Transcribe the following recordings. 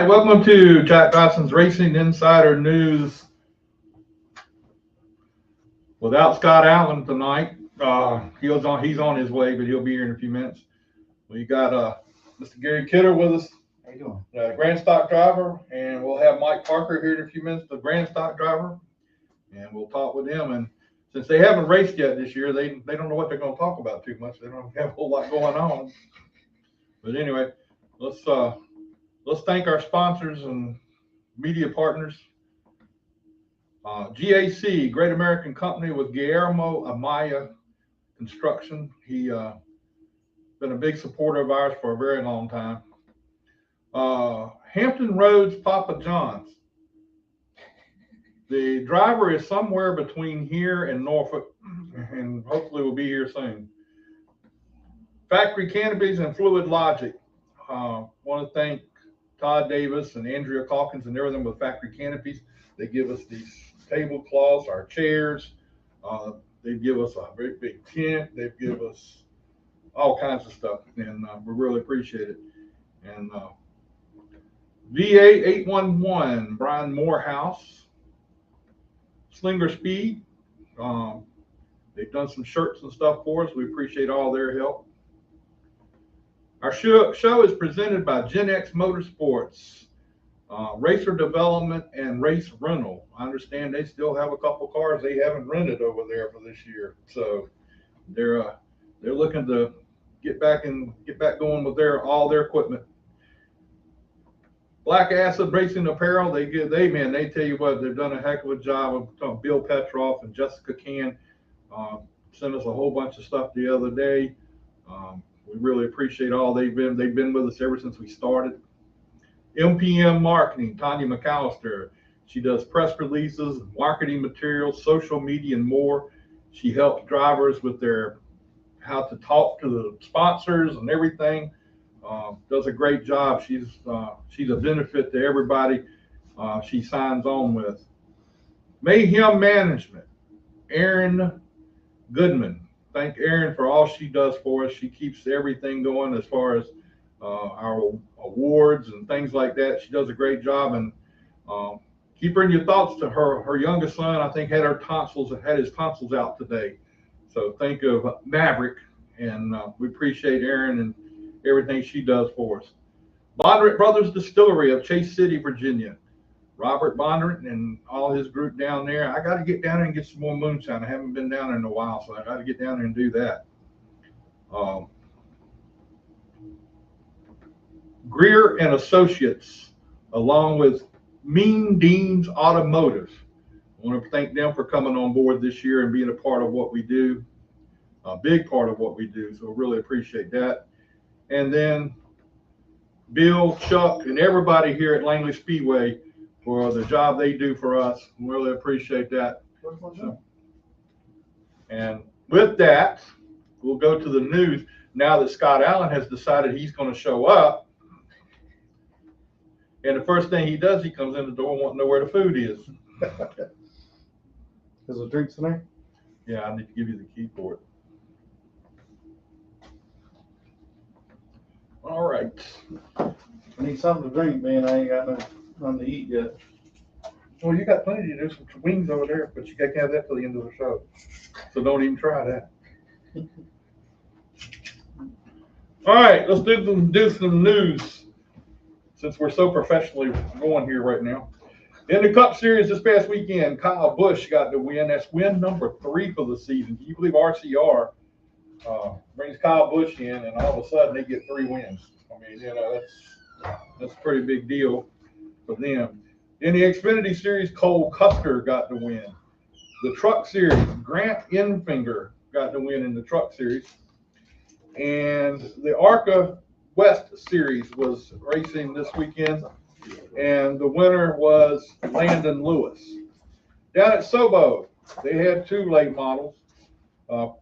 welcome to Jack Dodson'S Racing Insider News. Without Scott Allen tonight, he's on his way, but he'll be here in a few minutes. We got Mr. Gary Kidder with us. How you doing? Grand stock driver, and we'll have Mike Parker here in a few minutes, the grand stock driver, and we'll talk with them. And since they haven't raced yet this year, they don't know what they're going to talk about too much. They don't have a whole lot going on. But anyway, let's thank our sponsors and media partners. GAC, Great American Company, with Guillermo Amaya Construction. He been a big supporter of ours for a very long time. Hampton Roads Papa John's. The driver is somewhere between here and Norfolk, and hopefully will be here soon. Factory Canopies and Fluid Logic. Want to thank Todd Davis and Andrea Calkins and everything with Factory Canopies. They give us these tablecloths, our chairs. They give us a very big tent. They give us all kinds of stuff, and we really appreciate it. And VA 811, Brian Morehouse, Slinger Speed. They've done some shirts and stuff for us. We appreciate all their help. Our show is presented by Gen X Motorsports, Racer Development and Race Rental. I understand they still have a couple cars they haven't rented over there for this year, so they're looking to get back going with all their equipment. Black Acid Racing Apparel, they tell you what, they've done a heck of a job of Bill Petroff and Jessica Can sent us a whole bunch of stuff the other day. We really appreciate all they've been with us ever since we started. MPM Marketing, Tanya McAllister. She does press releases, marketing materials, social media, and more. She helps drivers with how to talk to the sponsors and everything. Does a great job. She's a benefit to everybody she signs on with. Mayhem Management, Erin Goodman. Thank Erin for all she does for us. She keeps everything going as far as our awards and things like that. She does a great job, and keep her in your thoughts. To her youngest son, I think, had his tonsils out today. So think of Maverick, and we appreciate Erin and everything she does for us. Bondurant Brothers Distillery of Chase City, Virginia. Robert Bondurant and all his group down there. I got to get down there and get some more moonshine. I haven't been down there in a while, so I got to get down there and do that. GRIER and Associates, along with Mean Deans Automotive. I want to thank them for coming on board this year and being a part of what we do, a big part of what we do. So really appreciate that. And then Bill, Chuck, and everybody here at Langley Speedway for the job they do for us. We really appreciate that. And with that, we'll go to the news. Now that Scott Allen has decided he's going to show up, and the first thing he does, he comes in the door wanting to know where the food is. Is there drinks in there? Yeah, I need to give you the key for it. All right. I need something to drink, man. I ain't got nothing to eat yet. Well, you got plenty to do. Some wings over there, but you got to have that till the end of the show. So don't even try that. All right, let's do some news, since we're so professionally going here right now. In the Cup Series this past weekend, Kyle Busch got the win. That's win number 3 for the season. Can you believe RCR brings Kyle Busch in, and all of a sudden they get 3 wins? I mean, that's a pretty big deal for them. In the Xfinity Series, Cole Custer got the win. The Truck Series, Grant Enfinger got the win in the Truck Series. And the ARCA West Series was racing this weekend, and the winner was Landon Lewis. Down at Sobo, they had 2 late models.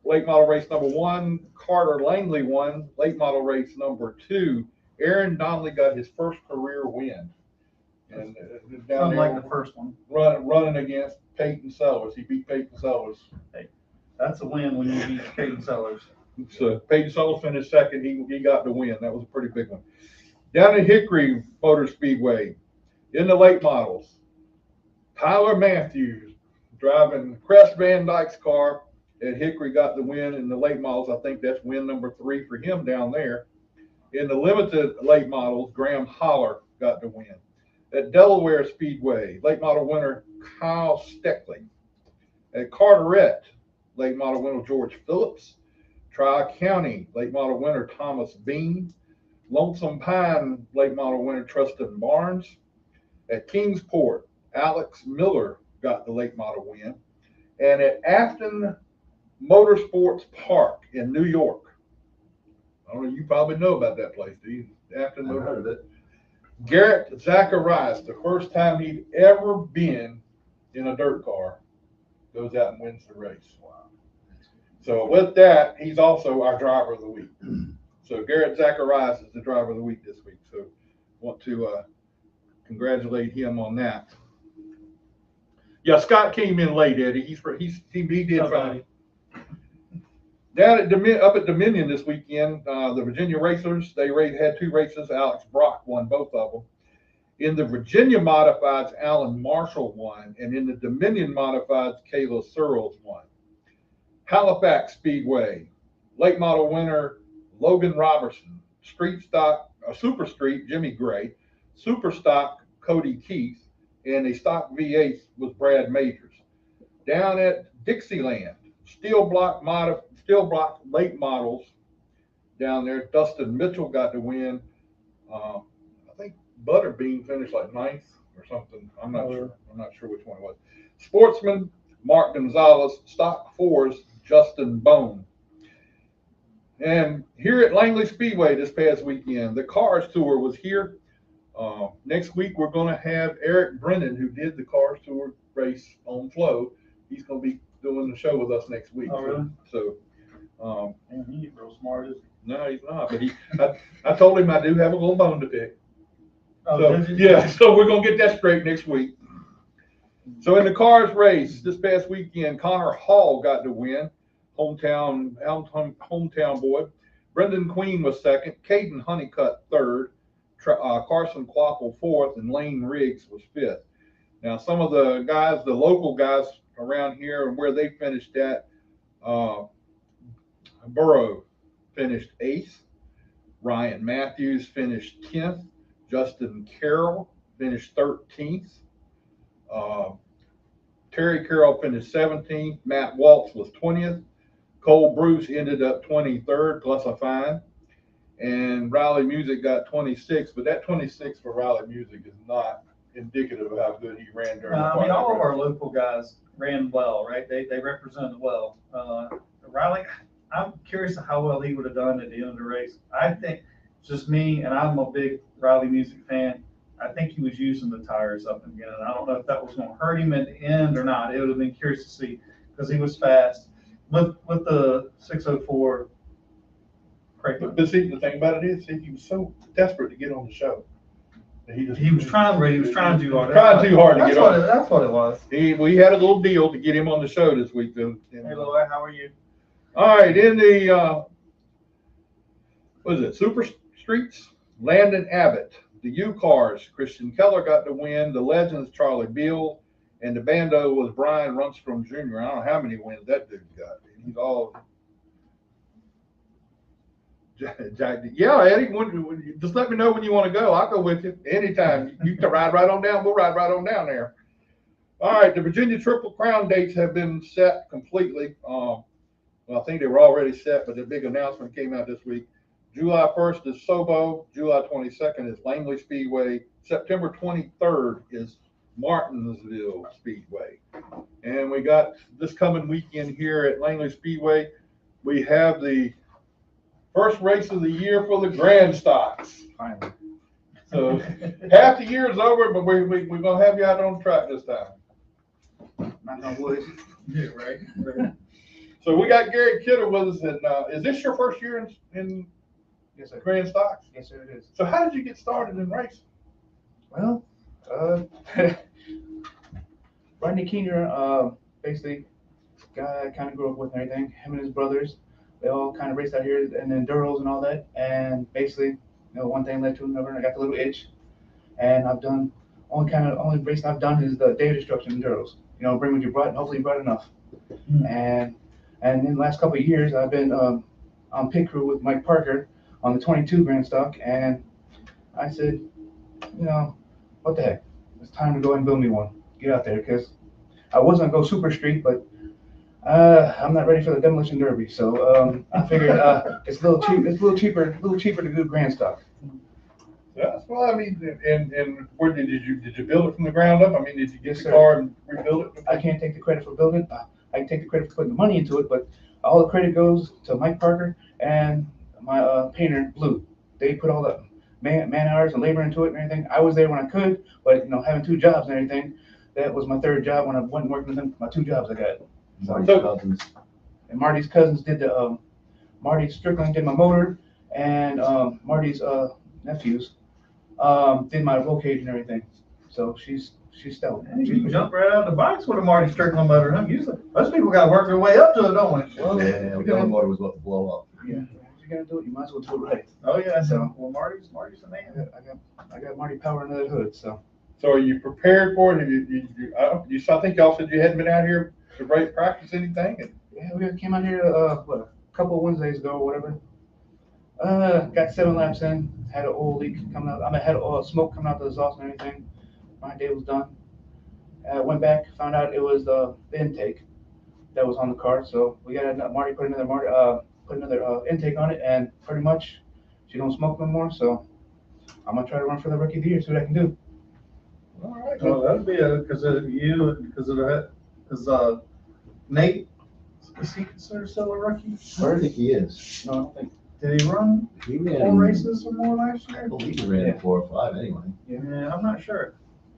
Late model race number 1, Carter Langley won. Late model race number 2, Aaron Donnelly got his first career win. And down there, the first one. Running against Peyton Sellers. He beat Peyton Sellers. Hey, that's a win when you beat Peyton Sellers. So Peyton Sellers finished second. He got the win. That was a pretty big one. Down at Hickory Motor Speedway, in the late models, Tyler Matthews driving Crest Van Dyke's car at Hickory got the win in the late models. I think that's win number 3 for him down there. In the limited late models, Graham Holler got the win. At Delaware Speedway, late model winner Kyle Steckley. At Carteret, late model winner George Phillips. Tri-County, late model winner Thomas Bean. Lonesome Pine, late model winner Tristan Barnes. At Kingsport, Alex Miller got the late model win. And at Afton Motorsports Park in New York, I don't know, you probably know about that place, do you? Afton I've heard of it. Garrett Zacharias, the first time he'd ever been in a dirt car, goes out and wins the race. Wow. So with that, he's also our driver of the week. So Garrett Zacharias is the driver of the week this week. So want to congratulate him on that. Yeah, Scott came in late, Eddie. He did fine. Down at up at Dominion this weekend, the Virginia racers, they had 2 races. Alex Brock won both of them. In the Virginia Modifieds, Alan Marshall won, and in the Dominion Modifieds, Kayla Searles won. Halifax Speedway, late model winner Logan Robertson. Street stock, Super Street, Jimmy Gray. Super stock, Cody Keith. And a stock V8 was Brad Majors. Down at Dixieland, steel block late models down there. Dustin Mitchell got the win. I think Butterbean finished like 9th or something. I'm not sure. I'm not sure which one it was. Sportsman, Mark Gonzalez. Stock 4s, Justin Bone. And here at Langley Speedway this past weekend, the Cars Tour was here. Next week, we're going to have Eric Brennan, who did the Cars Tour race on Flow. He's going to be doing the show with us next week. Oh, really? So, man, he ain't real smart, is he? no, he's not. But I told him I do have a little bone to pick. Oh, So, yeah, so we're going to get that straight next week. So in the Cars race this past weekend, Connor Hall got the win, hometown boy. Brendan Queen was 2nd. Caden Honeycutt 3rd. Carson Quaffle 4th, and Lane Riggs was 5th. Now, some of the guys, the local guys around here and where they finished at, Burrow finished 8th. Ryan Matthews finished 10th. Justin Carroll finished 13th. Terry Carroll finished 17th. Matt Waltz was 20th. Cole Bruce ended up 23rd, plus a fine. And Riley Music got 26, but that 26 for Riley Music is not indicative of how good he ran during the I mean, all of our local guys ran well, right? They represented well. Riley, I'm curious how well he would have done at the end of the race. I think, just me, and I'm a big Riley Music fan, I think he was using the tires up and again. And I don't know if that was going to hurt him at the end or not. It would have been curious to see because he was fast. With the 604. But see, the thing about it is, he was so desperate to get on the show. He was trying too hard. Trying too hard to get on. That's what it was. We had a little deal to get him on the show this week, though. Hey, Lloyd, how are you? All right, in the what is it? Super Streets, Landon Abbott, the U Cars, Christian Keller got the win. The Legends, Charlie Beal, and the Bando was Brian Runstrom Jr. I don't know how many wins that dude's got. He's all. Yeah, Eddie, just let me know when you want to go. I'll go with you anytime. You can ride right on down. We'll ride right on down there. All right, the Virginia Triple Crown dates have been set completely. Well, I think they were already set, but the big announcement came out this week. July 1st is Sobo. July 22nd is Langley Speedway. September 23rd is Martinsville Speedway. And we got this coming weekend here at Langley Speedway. We have the first race of the year for the Grand Stocks. Finally. So half the year is over, but we're going to have you out on the track this time. Not on wood. Yeah, right. So we got Gary Kidder with us. And is this your first year in Yes, sir. Grand Stocks? Yes, sir, it is. So how did you get started in racing? Well, Rodney Keener, basically, guy I kind of grew up with and everything. Him and his brothers, they all kind of raced out here and then Duros and all that. And basically, one thing led to another, and I got the little itch. And I've done, only race I've done is the day of destruction enduros. Bring what you brought, and hopefully you brought enough. And in the last couple of years, I've been on pit crew with Mike Parker on the 22 Grand Stock, and I said, what the heck? It's time to go and build me one. Get out there, because I was gonna go super street, but I'm not ready for the demolition derby. So I figured it's a little cheap. It's a little cheaper to do Grand Stock. Yeah, well, I mean, and where did you build it from the ground up? I mean, did you get Yes, the sir. car and rebuild it? I can't take the credit for building it. I can take the credit for putting the money into it, but all the credit goes to Mike Parker and my painter, Blue. They put all the man hours and labor into it and everything. I was there when I could, but having 2 jobs and everything, that was my 3rd job when I went working with them. My 2 jobs I got. Marty's cousins. And Marty's cousins did Marty Strickland did my motor, and Marty's nephews did my roll cage and everything. So she's stout. You jump right out of the box with a Marty Strickland motor, huh? Usually, most people got to work their way up to it, don't we? Well, Yeah, the other motor was about to blow up. Yeah, if you're gonna do it, you might as well do it right. Oh yeah, So- well Marty's the man. I got Marty power under that hood, so. So are you prepared for it? I think y'all said you hadn't been out here to practice anything? And Yeah, we came out here, a couple of Wednesdays ago or whatever. Got 7 laps in, had an oil leak coming out. Had smoke coming out the exhaust and everything. My day was done. Went back, found out it was the intake that was on the car. So we got Marty put another intake on it, and pretty much she don't smoke no more. So I'm gonna try to run for the rookie of the year, see what I can do. all right. Well, that'd be because of you, because Nate, is he considered still a rookie? I don't think he is. No, I don't think. Did he run He 4 ran, races or more last I year? believe he ran 4 or 5 anyway. Yeah, I'm not sure.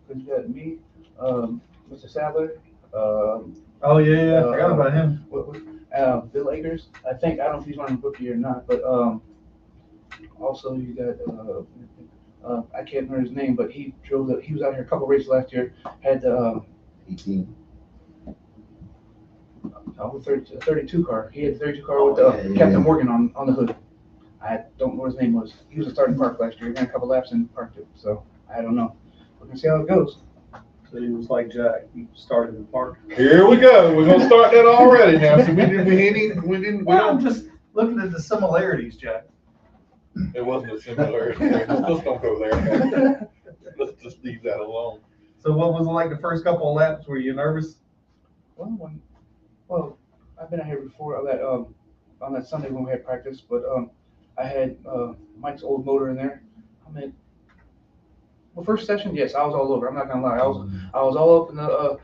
Cause you got me, Mr. Sadler, Oh yeah, I forgot about him. Bill Akers. I don't know if he's running rookie or not, but also you got I can't remember his name, but he was out here a couple races last year. Had the 18. 32 car. He had the 32 car Oh, with yeah, Captain yeah. Morgan on the hood. I don't know what his name was. He was a starting park last year. He ran a couple laps and parked it. So I don't know. We're gonna see how it goes. So he was like Jack. He started in the park. Here we go. We're gonna start that already now. So we Well, I'm don't. just looking at the similarities, Jack. It wasn't a similarity. Let's don't go there. Let's just leave that alone. So what was it like the first couple of laps? Were you nervous? Well, I've been out here before on that Sunday when we had practice, but I had Mike's old motor in there. First session, yes, I was all over. I'm not gonna lie. I was all up in the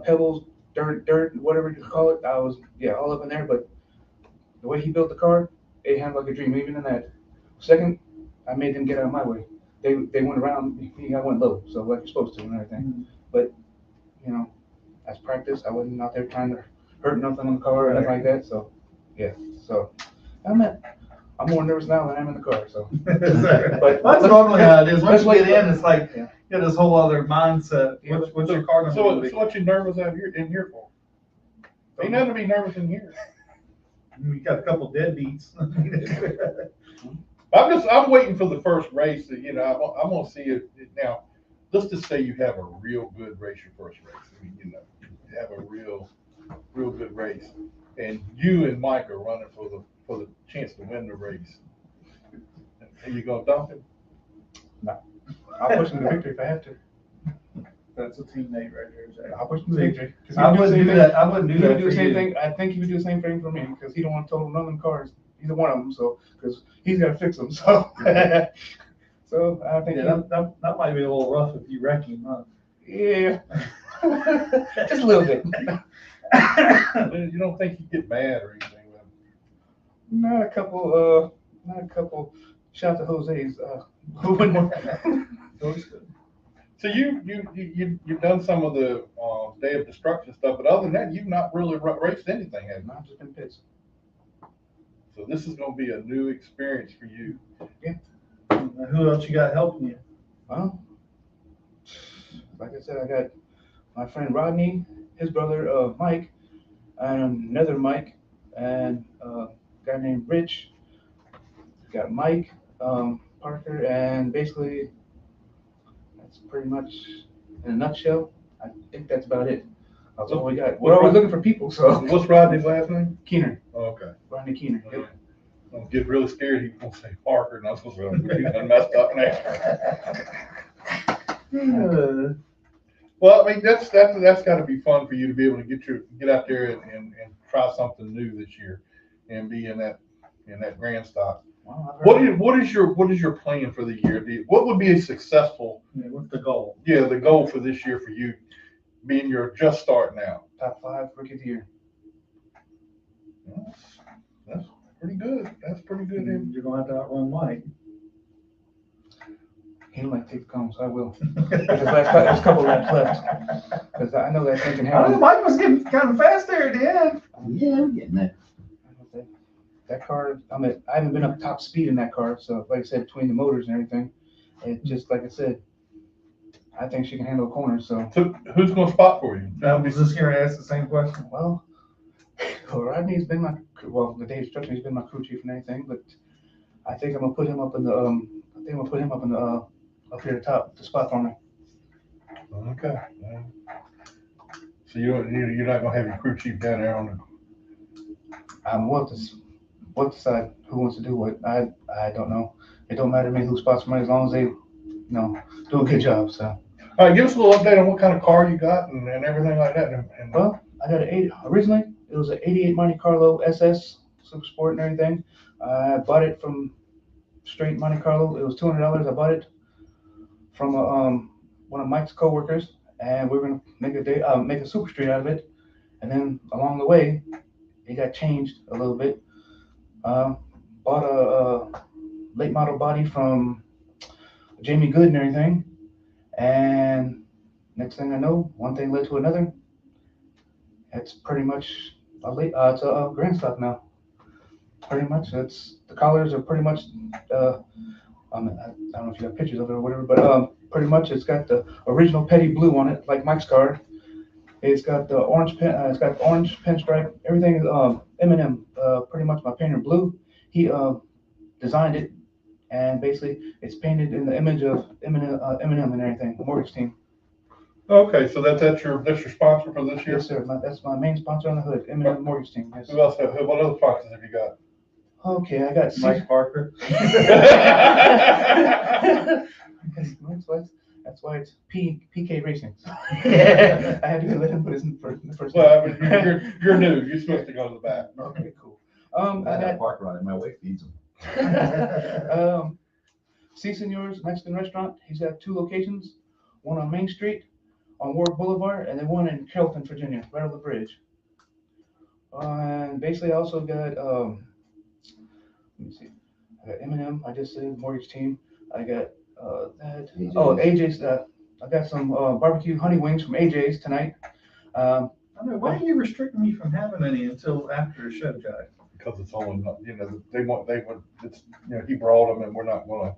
pebbles, dirt, whatever you call it. I was all up in there. But the way he built the car, it handled like a dream. Even in that second, I made them get out of my way. They went around me. I went low, so like you're supposed to and everything. But as practice, I wasn't out there trying to hurt nothing on the car or anything like that. So so I'm more nervous now than I am in the car. So But that's normally how it is. Once you let's get in, it's like Yeah. you know, this whole other mindset. Yeah. What's your car So number? what you nervous out here in here for? Ain't nothing to be nervous in here. You got a couple deadbeats. I'm waiting for the first race. I'm gonna see it now. Let's just say you have a real good race your first race. I mean, you have a real good race, and you and Mike are running for the chance to win the race. Are you gonna dump him? I'll push him to victory if I have to. That's a teammate right there, Jack. I'll push him to victory. 'Cause I wouldn't do that. I wouldn't do He that would do for the same you. thing. I think he would do the same thing for me because he don't want to total none of them cars. Either one of them. So because he's got to fix them. So so I think Yeah, that might be a little rough if you wreck him, huh? yeah, just a little bit. You don't think you get mad or anything with him? Not a couple. Shout out to Jose's. Who wouldn't want? So you've done some of the day of destruction stuff, but other than that, you've not really raced anything, have you? I've just been pissed. So this is going to be a new experience for you. Who else you got helping you? Well, like I said, I got my friend Rodney, his brother Mike, and another Mike, and a guy named Rich. Got Mike, Parker, and basically that's pretty much in a nutshell. I think that's about it. That's all we got. We're always looking for people, so. What's Rodney's last name? Keener, Oh, okay. Rodney Keener. All Yep. right. Don't get really scared. He won't say Parker, and I'm supposed to be done messed up now. Well, I mean, that's got to be fun for you to be able to get out there and try something new this year, and be in that grand stock. Well, What is your plan for the year? What would be a successful? Yeah, what's the goal? Yeah, the goal for this year for you, being you're just starting out. top 5 rookie of the year. That's pretty good. That's pretty good. You're gonna have to outrun Mike. He don't like to take the cones, so I will. There's a couple laps left, because I know that thing can I don't know, handle. Mike was getting kind of fast there at the end. Yeah, I'm getting that. That car, I haven't been up top speed in that car, so like I said, between the motors and everything, it just, like I said, I think she can handle a corner, so. So who's going to spot for you? I was just here to ask the same question. Well, Rodney's been the day instructor, he's been my crew chief and everything, but I think I'm gonna put him up in the, up here at the top, the spot for me. Okay. So you're not going to have your crew chief down there on the. We'll decide who wants to do what. I don't know. It don't matter to me who spots for me as long as they, do a good job, so. All right, give us a little update on what kind of car you got and everything like that. And Well, I got originally it was an 88 Monte Carlo SS Super Sport and everything. I bought it from straight Monte Carlo. It was $200. I bought it from one of Mike's coworkers, and we were gonna make a Super Street out of it. And then along the way, it got changed a little bit. Bought a late model body from Jamie Good and everything. And next thing I know, one thing led to another. It's pretty much it's a grand stock now. Pretty much, the collars are pretty much. I don't know if you have pictures of it or whatever, but pretty much it's got the original petty blue on it, like Mike's car. It's got the orange pen. It's got the orange pinstripe. Everything is Eminem. Pretty much my painter blue. He designed it, and basically it's painted in the image of Eminem and everything. The mortgage team. okay, so that's your sponsor for this year. Yes, sir. That's my main sponsor on the hood. Eminem mortgage team. Yes. Who else? What other sponsors have you got? Okay, I got Mike Parker. That's why it's PK Racing. I had to let him put his first. Well, I mean, you're new. You're supposed to go to the back. Okay, cool. I I got got a park ride. My wife feeds them. C Senor's Mexican restaurant. He's got 2 locations, one on Main Street on Ward Boulevard, and then one in Carrollton, Virginia, right over the bridge. And basically I also got let me see. I got Eminem, I just said mortgage team. I got AJ's. I got some barbecue honey wings from AJ's tonight. I mean, why are you restricting me from having any until after the show, Jack? Because it's only, he brought them, and we're not gonna,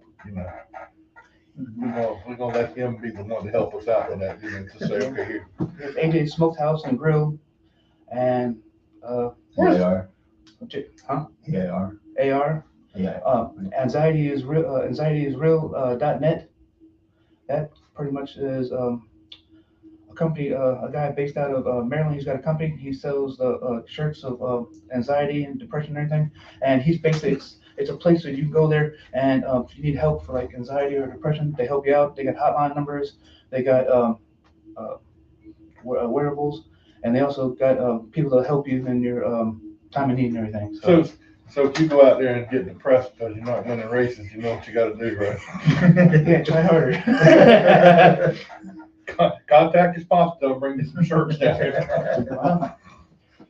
we're gonna let him be the one to help us out with that, to say, okay, here. There's AJ's Smokehouse and Grill, and AR. huh? AR. AR. Yeah. Anxiety is real.net. That pretty much is a company, a guy based out of Maryland. He's got a company. He sells shirts of anxiety and depression and everything. And he's basically, it's a place that you can go there, and if you need help for like anxiety or depression, they help you out. They got hotline numbers. They got wearables, and they also got people that help you in your time of need and everything. So if you go out there and get depressed because you're not winning races, you know what you got to do, right? Yeah, try harder. Contact your sponsor, they'll bring you some shirts down here. Well,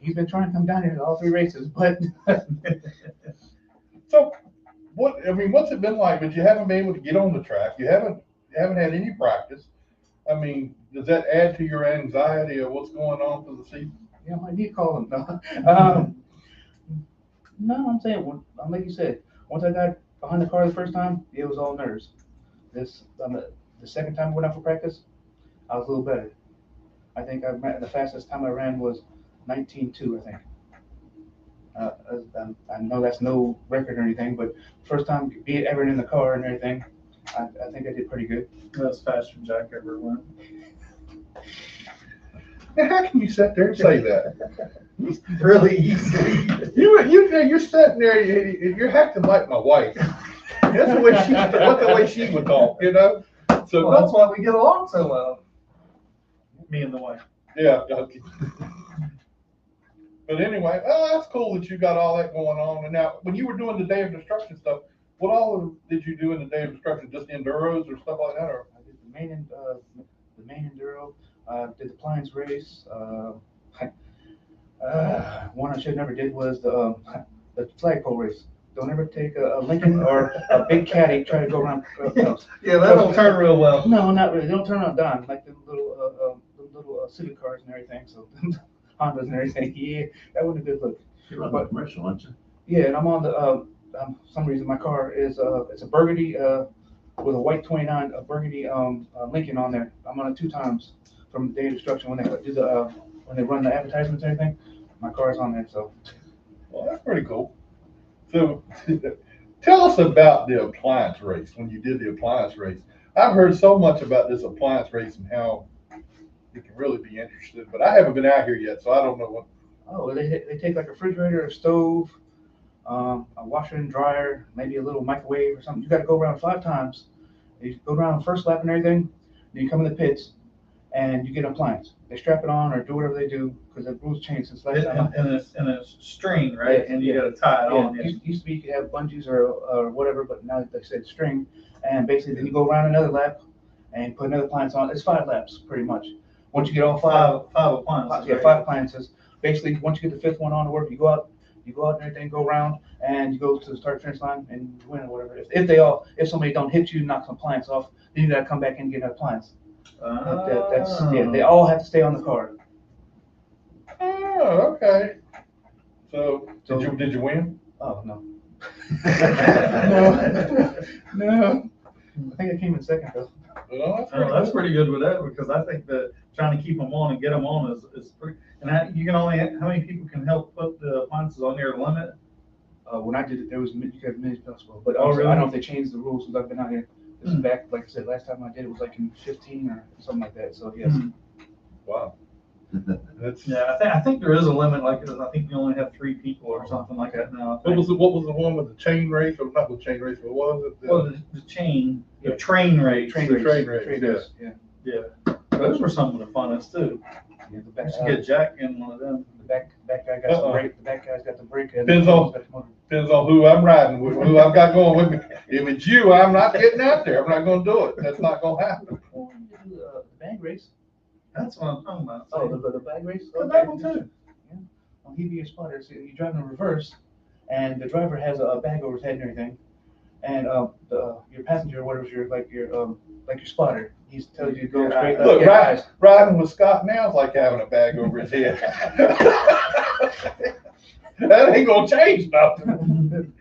he's been trying to come down here to all 3 races, but So, what's it been like? But you haven't been able to get on the track. You haven't had any practice. I mean, does that add to your anxiety of what's going on for the season? yeah, I need to call him. No, I'm saying, like you said, once I got behind the car the first time, it was all nerves. The second time I went out for practice, I was a little better. I think the fastest time I ran was 19.2, I think. I I know that's no record or anything, but first time be it ever in the car and everything, I think I did pretty good. That's faster than Jack ever went. Now, how can you sit there and say that? Really easy. You're sitting there, you're acting like my wife. That's the way she would talk, you know? So Well, that's why we get along so well. Me and the wife. yeah. Okay. But anyway, oh, that's cool that you got all that going on. And now, when you were doing the day of destruction stuff, what all did you do in the day of destruction? Just enduros or stuff like that, or? I did the main enduro, did the appliance race. One I should never did was the flagpole race. Don't ever take a Lincoln or a big caddy try to go around. Yeah, that don't turn real well. No, not really. They don't turn on dime like the little Civic cars and everything. So Hondas and everything. Yeah, that wasn't a good look. You're running a commercial, aren't you? Yeah, and I'm on the some reason my car is it's a burgundy with a white 29, a burgundy Lincoln on there. I'm on it 2 times from the day of destruction when they do the when they run the advertisements and everything. My car is on there, so. Well, that's pretty cool. So, tell us about the appliance race, when you did the appliance race. I've heard so much about this appliance race and how it can really be interesting, but I haven't been out here yet, so I don't know what. Oh, they take like a refrigerator, a stove, a washer and dryer, maybe a little microwave or something. You got to go around 5 times. You go around the first lap and everything, then you come in the pits, and you get an appliance. They strap it on or do whatever they do, because the rules changed since last time. And a string, right? Yeah, And you yeah. gotta tie it on. Yeah, used to be you could have bungees or whatever, but now they said string, and basically then you go around another lap and put another appliance on. It's 5 laps pretty much. Once you get all five appliances. yeah, 5 appliances. Basically, once you get the 5th one on to work, you go out and everything, go around, and you go to the start finish line and you win or whatever. If somebody don't hit you, knocks an appliance off, then you gotta come back and get an appliance. They all have to stay on the car. Oh, okay. So, did you win? Oh, no. No. I think I came in 2nd though. Well, That's pretty good with that, because I think that trying to keep them on and get them on is pretty, and you can only, how many people can help put the appliances on there limit? When I did it, there was you could have many possible, but Oh, really? I don't know if they changed the rules since I've been out here. This is back, like I said, last time I did it was like in 15 or something like that. So yes. wow. That's, Yeah, I think there is a limit, like, I think you only have 3 people or something like that now. what was the one with the chain race, or not the chain race, but what was it? Well, the train race. Train race, race, yeah. Yeah, those were some of the funnest too. Yeah, the I back, should get Jack in one of them. the back guy got the brake. The back guy's got the brake. And Depends on who I'm riding with, who I've got going with me. If it's you, I'm not getting out there. I'm not gonna do it. That's not gonna happen. The bag race. That's what I'm talking about. Oh, the bag race. The bag one too. Yeah. Well, he'd be your spotter. So you drive in reverse, and the driver has a bag over his head and everything, and your passenger or whatever, your spotter. He tells you to go straight. Look, yeah, guys. riding with Scott now is like having a bag over his head. That ain't gonna change nothing.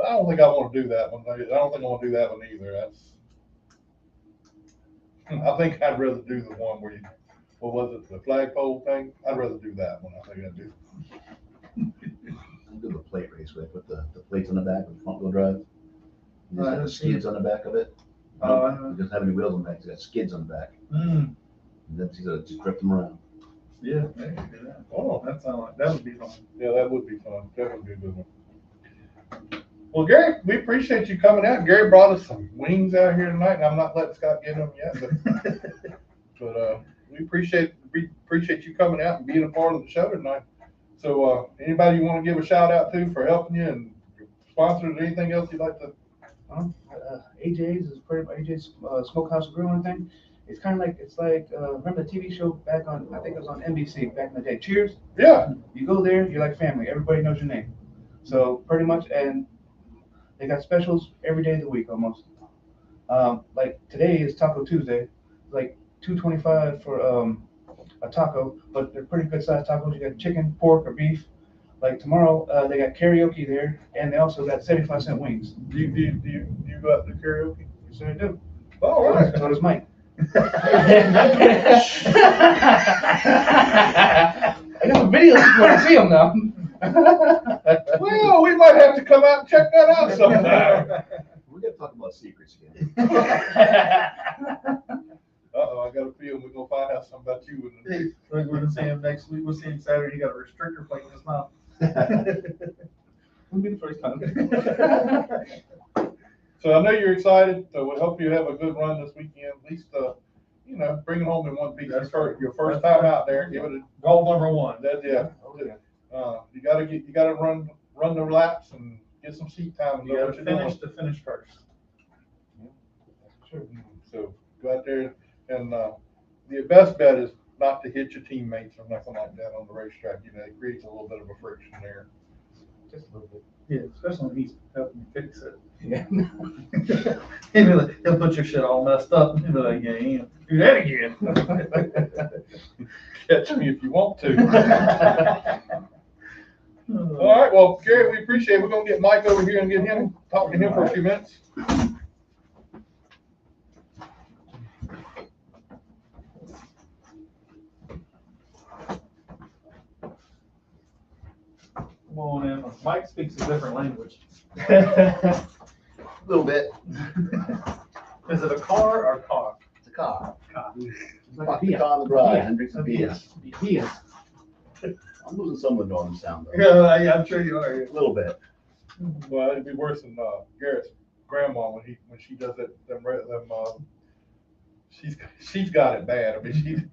I don't think I want to do that one. I don't think I want to do that one either. I think I'd rather do the one where what was it, the flagpole thing? I'd rather do that one. I think I'd do. I'll do the plate race where they put the plates on the back with front wheel drive. You just have the I've skids on the back of it. Oh, It doesn't have any wheels on the back, it's got skids on the back. Mm, And then you gotta just grip them around. yeah, they can do that. Oh, That would be fun. yeah, that would be fun. That would be a good one. Well, Gary, we appreciate you coming out. Gary brought us some wings out here tonight, and I'm not letting Scott get them yet, but we appreciate you coming out and being a part of the show tonight. So, anybody you want to give a shout out to for helping you, and sponsors, or anything else you'd like to? AJ's is pretty much AJ's Smokehouse Grill and thing. It's kind of like remember the TV show back on, I think it was on NBC back in the day. Cheers. Yeah. You go there, you're like family. Everybody knows your name. So pretty much, and they got specials every day of the week almost. Like today is Taco Tuesday, like $2.25 for a taco, but they're pretty good sized tacos. You got chicken, pork, or beef. Like tomorrow, they got karaoke there, and they also got 75-cent wings. Do you go out to karaoke? Yes, I do. Oh, all right. So does Mike. I got some videos if you want to see them now. Well, we might have to come out and check that out sometime. We're gonna talk about secrets again. Uh-oh, I got a feeling we're gonna find out something about you. We're gonna see him next week. We'll see him Saturday. He got a restrictor plate in his mouth. Won't be the first time. So I know you're excited, so we hope you have a good run this weekend, at least, you know, bring it home in one piece. That's Your first time out there, give it a, Goal number one. that, yeah. Oh, yeah. You gotta run the laps and get some seat time and You know gotta what you're doing. finish first. Sure. So go out there and, the best bet is not to hit your teammates or nothing like that on the racetrack. You know, it creates a little bit of a friction there. Just a little bit. Yeah, especially when he's helping you fix it. Yeah. He'll put your shit all messed up and he'll be like, yeah, you ain't do that again. Catch me if you want to. All right, well, Gary, we appreciate it. We're gonna get Mike over here and get him, talk to him for a few minutes. Come on in. Mike speaks a different language. A little bit. Is it a car or car? It's a car. It's like Park a the Fiat. car in the garage Fiat. and drink some beer. Fiat. I'm losing some of the northern sound though. Yeah, I'm sure you are. A little bit. Well, it'd be worse than, Garrett's grandma when she does it, she's got it bad. I mean,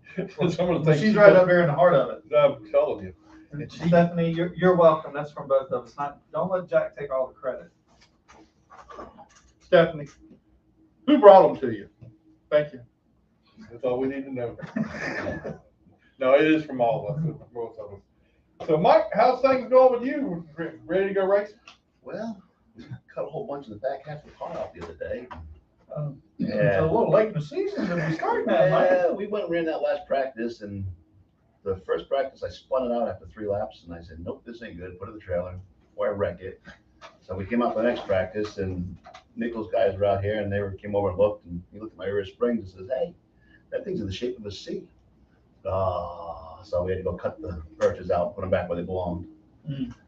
some of the things. She's right up there in the heart of it. I'm telling you. And Stephanie, you're welcome. That's from both of us. Don't let Jack take all the credit. Stephanie, who brought them to you? Thank you. That's all we need to know. No, it is from all of us, both of us. So, Mike, how's things going with you? Ready to go racing? Well, we cut a whole bunch of the back half of the car out the other day. It's a little late in the season to be starting that, Mike. Yeah, we went and ran that last practice, and the first practice I spun it out after 3 laps, and I said, nope, this ain't good. Put it in the trailer before I wreck it. So we came out for the next practice, and Nichols guys were out here, and came over and looked, and he looked at my rear springs and says, hey, that thing's in the shape of a C. So we had to go cut the perches out and put them back where they belonged.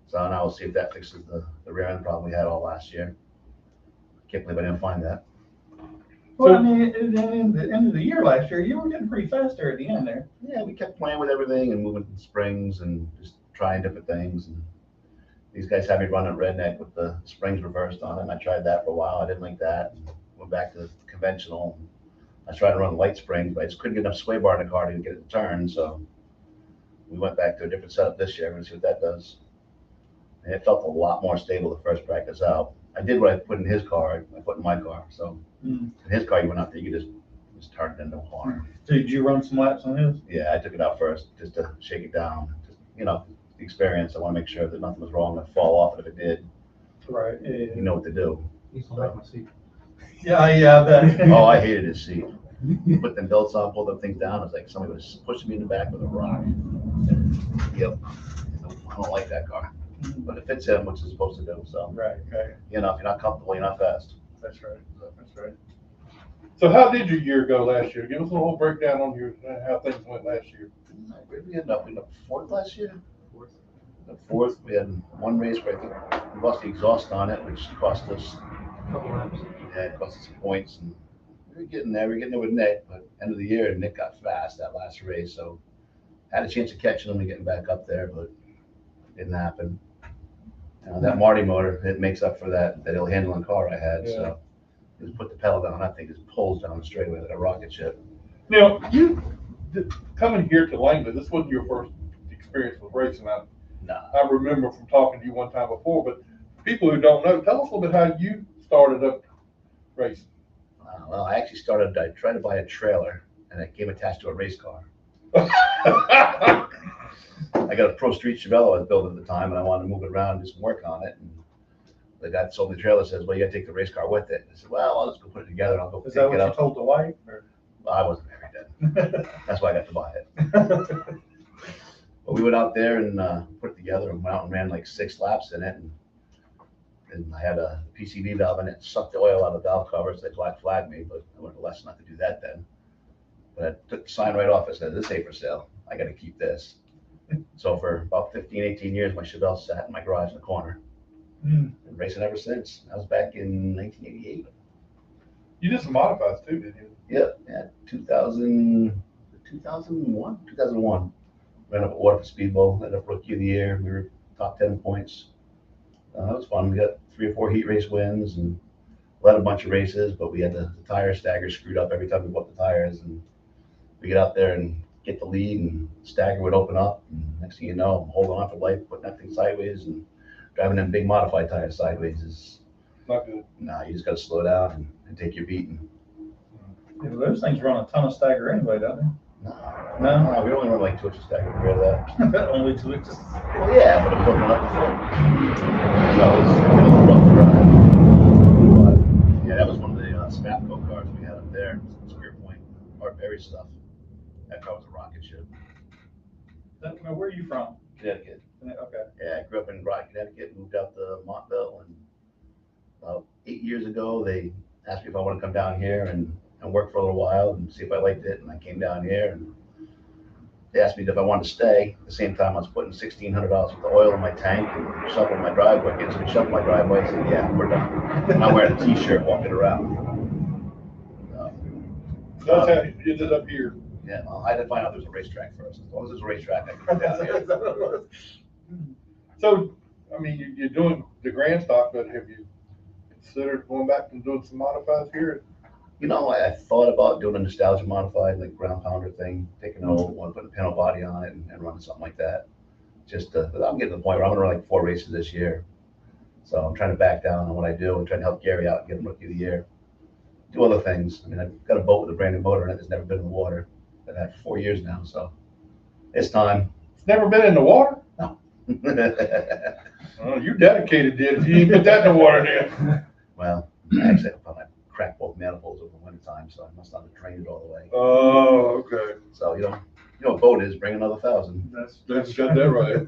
So now we'll see if that fixes the rear end problem we had all last year. Can't believe I didn't find that. Well, I mean, at the end of the year last year, you were getting pretty fast there at the end there. Yeah, we kept playing with everything and moving springs and just trying different things. And these guys had me running redneck with the springs reversed on it. And I tried that for a while. I didn't like that. And went back to conventional. I tried to run light springs, but I just couldn't get enough sway bar in the car to get it to turn. So we went back to a different setup this year. We're gonna see what that does. And it felt a lot more stable the first practice out. I did what I put in his car, I put in my car. So in his car, you went out there, you could just turn it into a horn. Did you run some laps on his? Yeah, I took it out first just to shake it down. Just, you know, the experience. I want to make sure that nothing was wrong and fall off. And if it did, Right. you know what to do. He's gonna like my seat. Yeah, I bet. Oh, I hated his seat. Put them belts on, pulled them things down. It's like somebody was pushing me in the back with a rock. Yep. I don't like that car. But it fits him, which it's supposed to do. So, Right. you know, if you're not comfortable, you're not fast. That's right. That's right. So how did your year go last year? Give us a little breakdown on how things went last year. Where did we end up? We ended up 4th last year? 4th. We had one race where I think we lost the exhaust on it, which cost us Couple laps. Yeah, it cost us some points, and we were getting there. We were getting there with Nick, but end of the year, Nick got fast that last race, so had a chance of catching him and getting back up there, but it didn't happen. That Marty motor, it makes up for that ill handling car I had, so just put the pedal down. That thing just pulls down the straightaway like a rocket ship. Now, coming here to Langley, this wasn't your first experience with racing. Nah. I remember from talking to you one time before, but people who don't know, tell us a little bit how you started up racing. Well, I actually I tried to buy a trailer, and it came attached to a race car. I got a Pro Street Chevelle I was building at the time, and I wanted to move it around and do some work on it. And the guy that sold me the trailer says, well, you got to take the race car with it. I said, well, I'll just go put it together, and I'll go Is pick that what it you up. told the wife? Or? Well, I wasn't married then. That's why I got to buy it. But we went out there and put it together and went out and ran like 6 laps in it. And I had a PCV valve in it, sucked the oil out of the valve covers. They black flagged me, but I learned a lesson not to do that then. But I took the sign right off. I said, this ain't for sale. I got to keep this. So for about 15, 18 years, my Chevelle sat in my garage in the corner. Hmm. Been racing ever since. That was back in 1988. You did some modifieds too, didn't you? Yep, yeah, 2001. Ran up at WALTRIP Speedway, ended up Rookie of the Year. We were top 10 points. That was fun. We got 3 or 4 heat race wins and led a bunch of races, but we had the tire stagger screwed up every time we bought the tires. And we get out there and get the lead, and stagger would open up. And next thing you know, I'm holding on for life, putting that thing sideways, and driving them big modified tires sideways is Not good. nah. You just got to slow down and take your beating. Yeah, but those things run a ton of stagger anyway, don't No, we only run like 2 inches stagger compared to that. they? Only 2 inches. Well, yeah, but it was opening up before. So it was a little rough drive. But, yeah, that was one of the Spapco cars we had up there. Spear Point, Art Berry stuff. That car was a rocket ship. Now, where are you from? Connecticut. Okay. Yeah, I grew up in Groton, Connecticut, moved out to Montville, and about 8 years ago, they asked me if I want to come down here and work for a little while and see if I liked it. And I came down here, and they asked me if I wanted to stay. At the same time, I was putting $1,600 worth of oil in my tank and shoveling my driveway. Kids would shovel my driveway. I said, yeah, we're done. And I'm wearing a t-shirt walking around. That's how you ended up here. Yeah, well, I had to find out there's a racetrack first. As long as there's a racetrack, I can come down here. So, I mean, you're doing the grand stock, but have you considered going back and doing some modifieds here? You know, I thought about doing a nostalgia modified, like ground pounder thing, taking an old one, putting a panel body on it, and running something like that. But I'm getting to the point where I'm going to run like 4 races this year. So I'm trying to back down on what I do and trying to help Gary out and get him Rookie of the Year. Do other things. I mean, I've got a boat with a brand new motor in it that's never been in the water. I've had it for 4 years now, so it's time. It's never been in the water? No. Oh, you're dedicated, dude. You ain't put that in the water, then. Well, actually, I cracked both manifolds over the winter time, so I must not have drained it all the way. Oh, okay. So, you know what a boat is, bring another 1,000. That's got that right.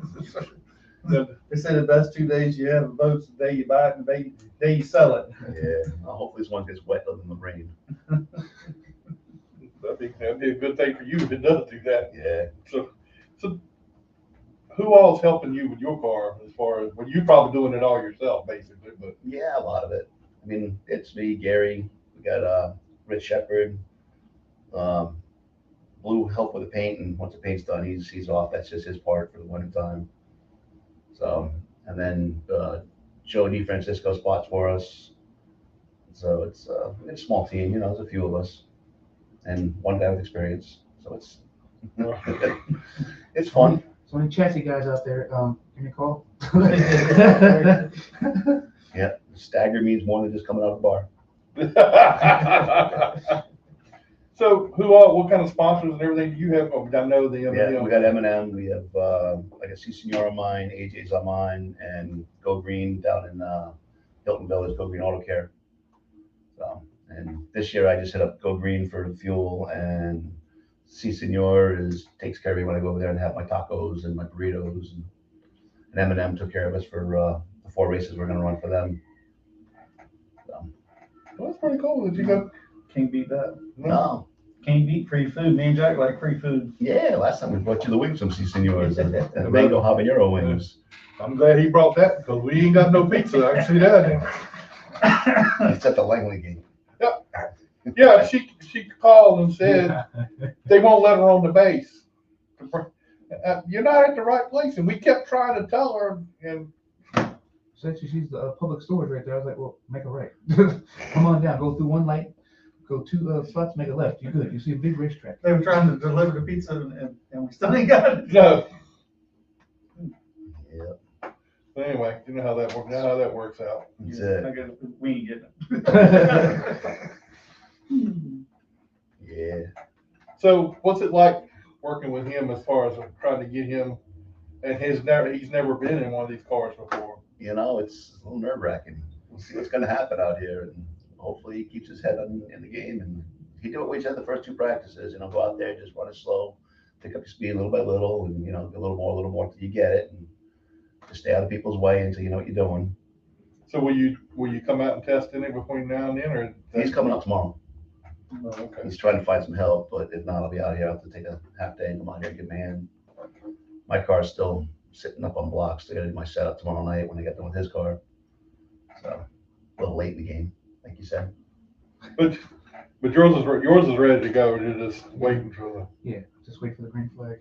They say the best 2 days you have a boat's the day you buy it and the day you sell it. Yeah, well, hopefully this one gets wet other than the rain. That'd be a good thing for you if it does do that. Yeah. So who all's helping you with your car as far as, well, you're probably doing it all yourself, basically, but. Yeah, a lot of it. I mean, it's me, Gary, we got Rich Shepard, Blue help with the paint, and once the paint's done, he's off. That's just his part for the winter time. So, and then Joe DeFrancisco spots for us. So it's a small team, you know, there's a few of us, and one guy with experience. So it's it's fun. So any chassis guys out there, give me a call. Yeah, stagger means more than just coming out of the bar. So what kind of sponsors and everything do you have? Oh, I know the Yeah, we got M&M, we have like a C Senor on mine, AJ's on mine, and Go Green down in Hilton Village, Go Green Auto Care. So, and this year I just hit up Go Green for fuel, and C Senor takes care of me when I go over there and have my tacos and my burritos, and M&M took care of us for the 4 races we're gonna run for them. So, Well, that's pretty cool that you got. Can't beat that. no. Can't beat free food. Me and Jack like free food. Yeah, last time we brought you the wings from C Senors and mango habanero wings. I'm glad he brought that because we ain't got no pizza. I can see that. It's at the Langley game. Yeah, she called and said they won't let her on the base. You're not at the right place, and we kept trying to tell her. And Essentially, she's the public storage right there. I was like, well, make a right. Come on down, go through one light, go 2 spots, make a left. You're good. You see a big racetrack. They were trying to deliver the pizza and we still ain't got it. no. Yeah, Anyway, you know how that works. You know how that works out. that's I it. guess we ain't getting it. Yeah. So, what's it like working with him as far as trying to get him? And he's never been in one of these cars before. You know, it's a little nerve wracking. We'll see what's going to happen out here, and hopefully he keeps his head in the game. And he did what we said the first 2 practices. You know, go out there, just run it slow, pick up your speed little by little, and you know, a little more until you get it, and just stay out of people's way until you know what you're doing. So, will you come out and test any between now and then, or He's coming up tomorrow. Oh, okay. He's trying to find some help, but if not, I'll be out here. I'll have to take a half day and come out here and give him a hand. my car's still sitting up on blocks. I gotta do my setup tomorrow night when I get done with his car. So, a little late in the game, like you said. But yours is ready to go. You're just waiting for Yeah, just wait for the green flag.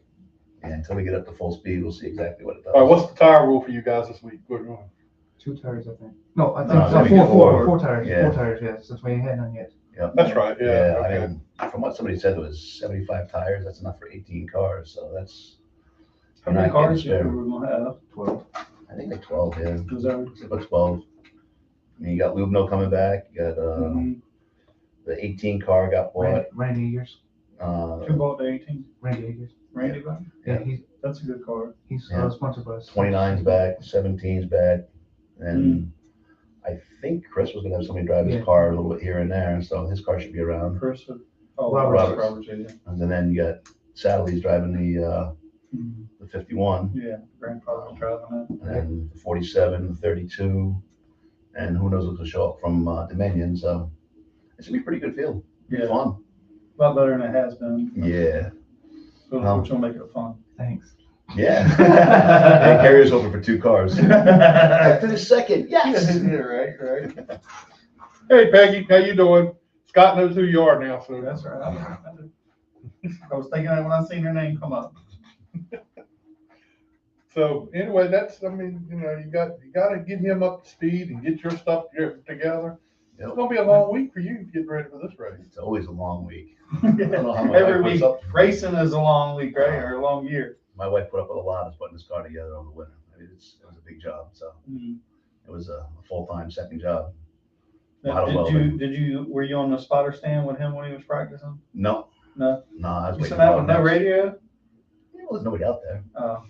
Yeah, until we get up to full speed, we'll see exactly what it does. All right, what's the tire rule for you guys this week? What are you doing? 2 tires, I think. No, I think No, it's gonna be four tires. Yeah. 4 tires, yeah, since we ain't had none yet. Yep. That's right. Yeah. I Okay. mean, from what somebody said, it was 75 tires. That's enough for 18 cars. So that's. How many not getting cars you spare. were gonna have? 12. I think like 12, yeah. Is that? It's about 12. I mean, you got Lubno coming back. You got Mhm. the 18 car got bought. Randy Eagers. Who bought the 18? Randy Eagers. Randy bought? Yeah, That's a good car. he's Yeah. sponsored by us. 29's back, 17's back, and I think Chris was gonna have somebody drive his Yeah. car a little bit here and there, so his car should be around. Chris. Oh, Roberts. Roberts, yeah. And then you got Sadley's driving the 51, Yeah, grandfather was driving it. and then the 47, the 32, and who knows what will show up from Dominion. So it should be a pretty good field. Be Yeah. fun. A lot better than it has been. Yeah. Which will make it fun. Thanks. Yeah. And Carrier's hoping for 2 cars. I finished second. Yes. Yeah, right. Hey, Peggy, how you doing? Scott knows who you are now, so That's right. I was thinking that when I seen your name come up. So anyway, I mean, you got to get him up to speed and get your stuff together. Yep. It's gonna be a long week for you getting ready for this race. It's always a long week. I don't know how my Every wife puts week, up. racing is a long week, right? Or a long year. My wife put up with a lot of putting this car together over the winter. I mean, it was a big job. So it was a full-time second job. Now, were you on the spotter stand with him when he was practicing? No. No. No, I was You waiting sat out for with no him. radio? There was nobody out there. Oh.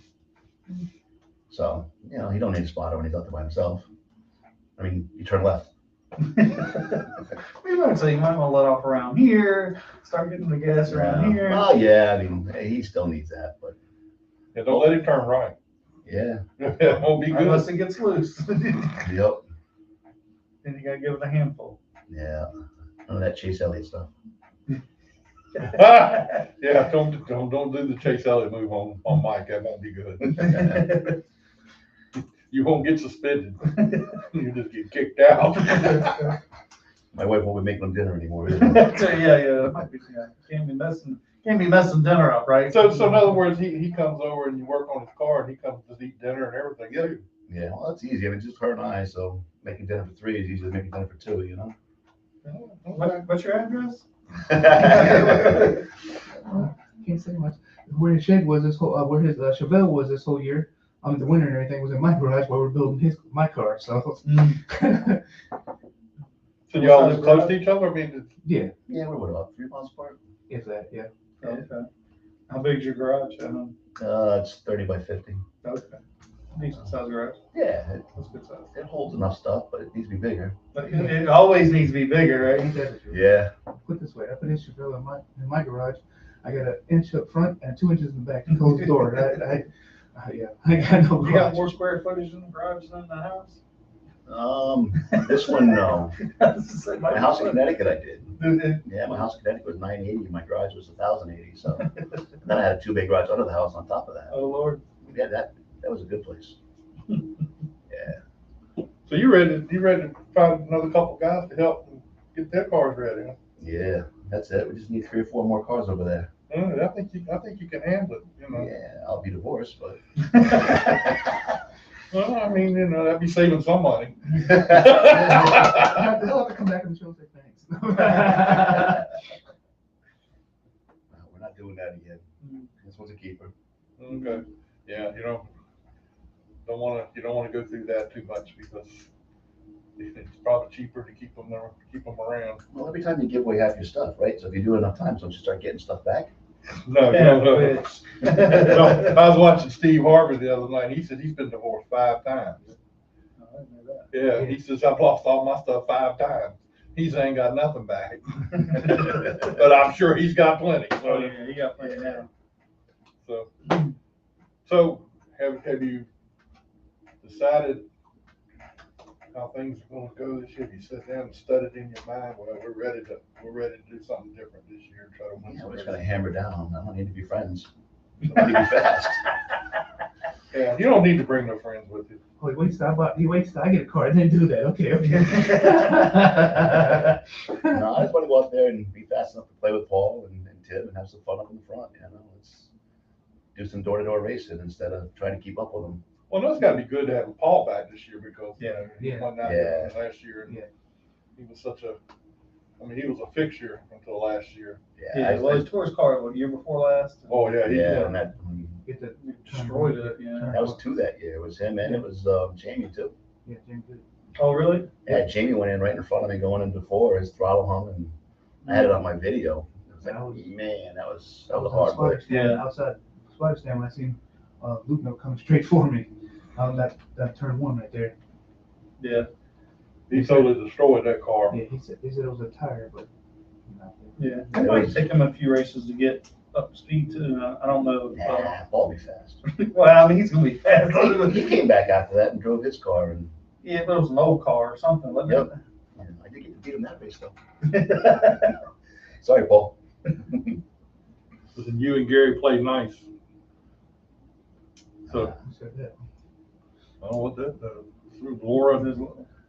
So, he don't need a spotter when he's out there by himself. I mean, you turn left. We might say you might want to let off around here, start getting the gas around here. Oh, yeah. I mean, he still needs that, but Yeah, don't let him turn right. yeah. It won't be good. Unless it gets loose. Then Yep. you gotta give it a handful. Yeah. None of that Chase Elliott stuff. Yeah, don't do the Chase Elliott move on Mike. That won't be good. You won't get suspended. You just get kicked out. My wife won't be making them dinner anymore. So, yeah, it might be, can't be messing dinner up, right? So in other words, he comes over and you work on his car and he comes to eat dinner and everything too. Yeah, well, that's easy. I mean, just her and I, so making dinner for 3 is easier than making dinner for 2, What's your address? Can't say much. Where his shed was this whole, where his Chevelle was this whole year, the winter and everything was in my garage while we're building my car. So So y'all live close to each other? I mean, yeah, Yeah, we're what, about 3 miles apart? if that, yeah. Okay. How big's your garage? It's 30 by 50. Okay. Decent size garage. Yeah, That's good size. it holds enough stuff, but it needs to be bigger. But it always needs to be bigger, right? Ain't that the truth? Yeah. Put it this way, I put his Chevelle in my garage. I got an inch up front and 2 inches in the back to close the door. I got no You got garage. more square footage in the garage than the house? This one, no. My My house in Connecticut, I did. Yeah, my house in Connecticut was 980. My garage was 1,080. So and then I had a 2-bay garage under the house on top of that. Oh, Lord. Yeah, that was a good place. Yeah. so you ready to find another couple guys to help get their cars ready? Huh? Yeah, that's it. We just need 3 or 4 more cars over there. I think you can handle it. Yeah, I'll be divorced, but. Well, I mean, that'd be saving some money. They'll have to come back and show us their thanks. We're not doing that again. This one's a keeper. Okay. Yeah, you don't want to go through that too much because it's probably cheaper to keep them around. Well, every time you give away half your stuff, right? So if you do it enough times, don't you start getting stuff back? No. No, I was watching Steve Harvey the other night. He said he's been divorced 5 times. Yeah, he says I've lost all my stuff 5 times. He's ain't got nothing back, but I'm sure he's got plenty. Oh, So, yeah, you got plenty now. so have you decided how things are going to go this year? Have you sat down and studied in your mind? Well, we're ready to do something different this year and try to win. Yeah, we're just gonna hammer down. I don't need to be friends. Somebody be fast. Yeah, you don't need to bring no friends with you. Oh, he waits till I get a car. I didn't do that. Okay. No, I just want to go out there and be fast enough to play with Paul and Tim and have some fun up in the front. You know, let's do some door-to-door racing instead of trying to keep up with them. Well, no, it's gotta be good to have Paul back this year because, you Yeah. know, he Yeah. won that Yeah. last year. And Yeah. he was he was a fixture until last year. Yeah, well, his tourist car, what, year before last? Oh, yeah, yeah, and that Get the He destroyed it, yeah. that was 2 that year. It was him and it was Jamie too. Yeah, Jim did. Oh, really? Yeah, Jamie went in right in front of me going in before his throttle hung, and I had it on my video. It was like, man, that was a hard break. Yeah. Outside spotter stand when I seen Luke Note coming straight for me. That turn 1 right there. Yeah. He totally destroyed that car. Yeah, he said it was a tire, but. Yeah. It might take him a few races to get up to speed too. I don't know. Nah, Paul be fast. Well, I mean, he's gonna be fast. He came back after that and drove his car, and Yeah, but it was an old car or something, wasn't Yep. I did get to beat him that race though. it? Sorry, Paul. And you and Gary played nice. So, Who said that? I don't know what Laura,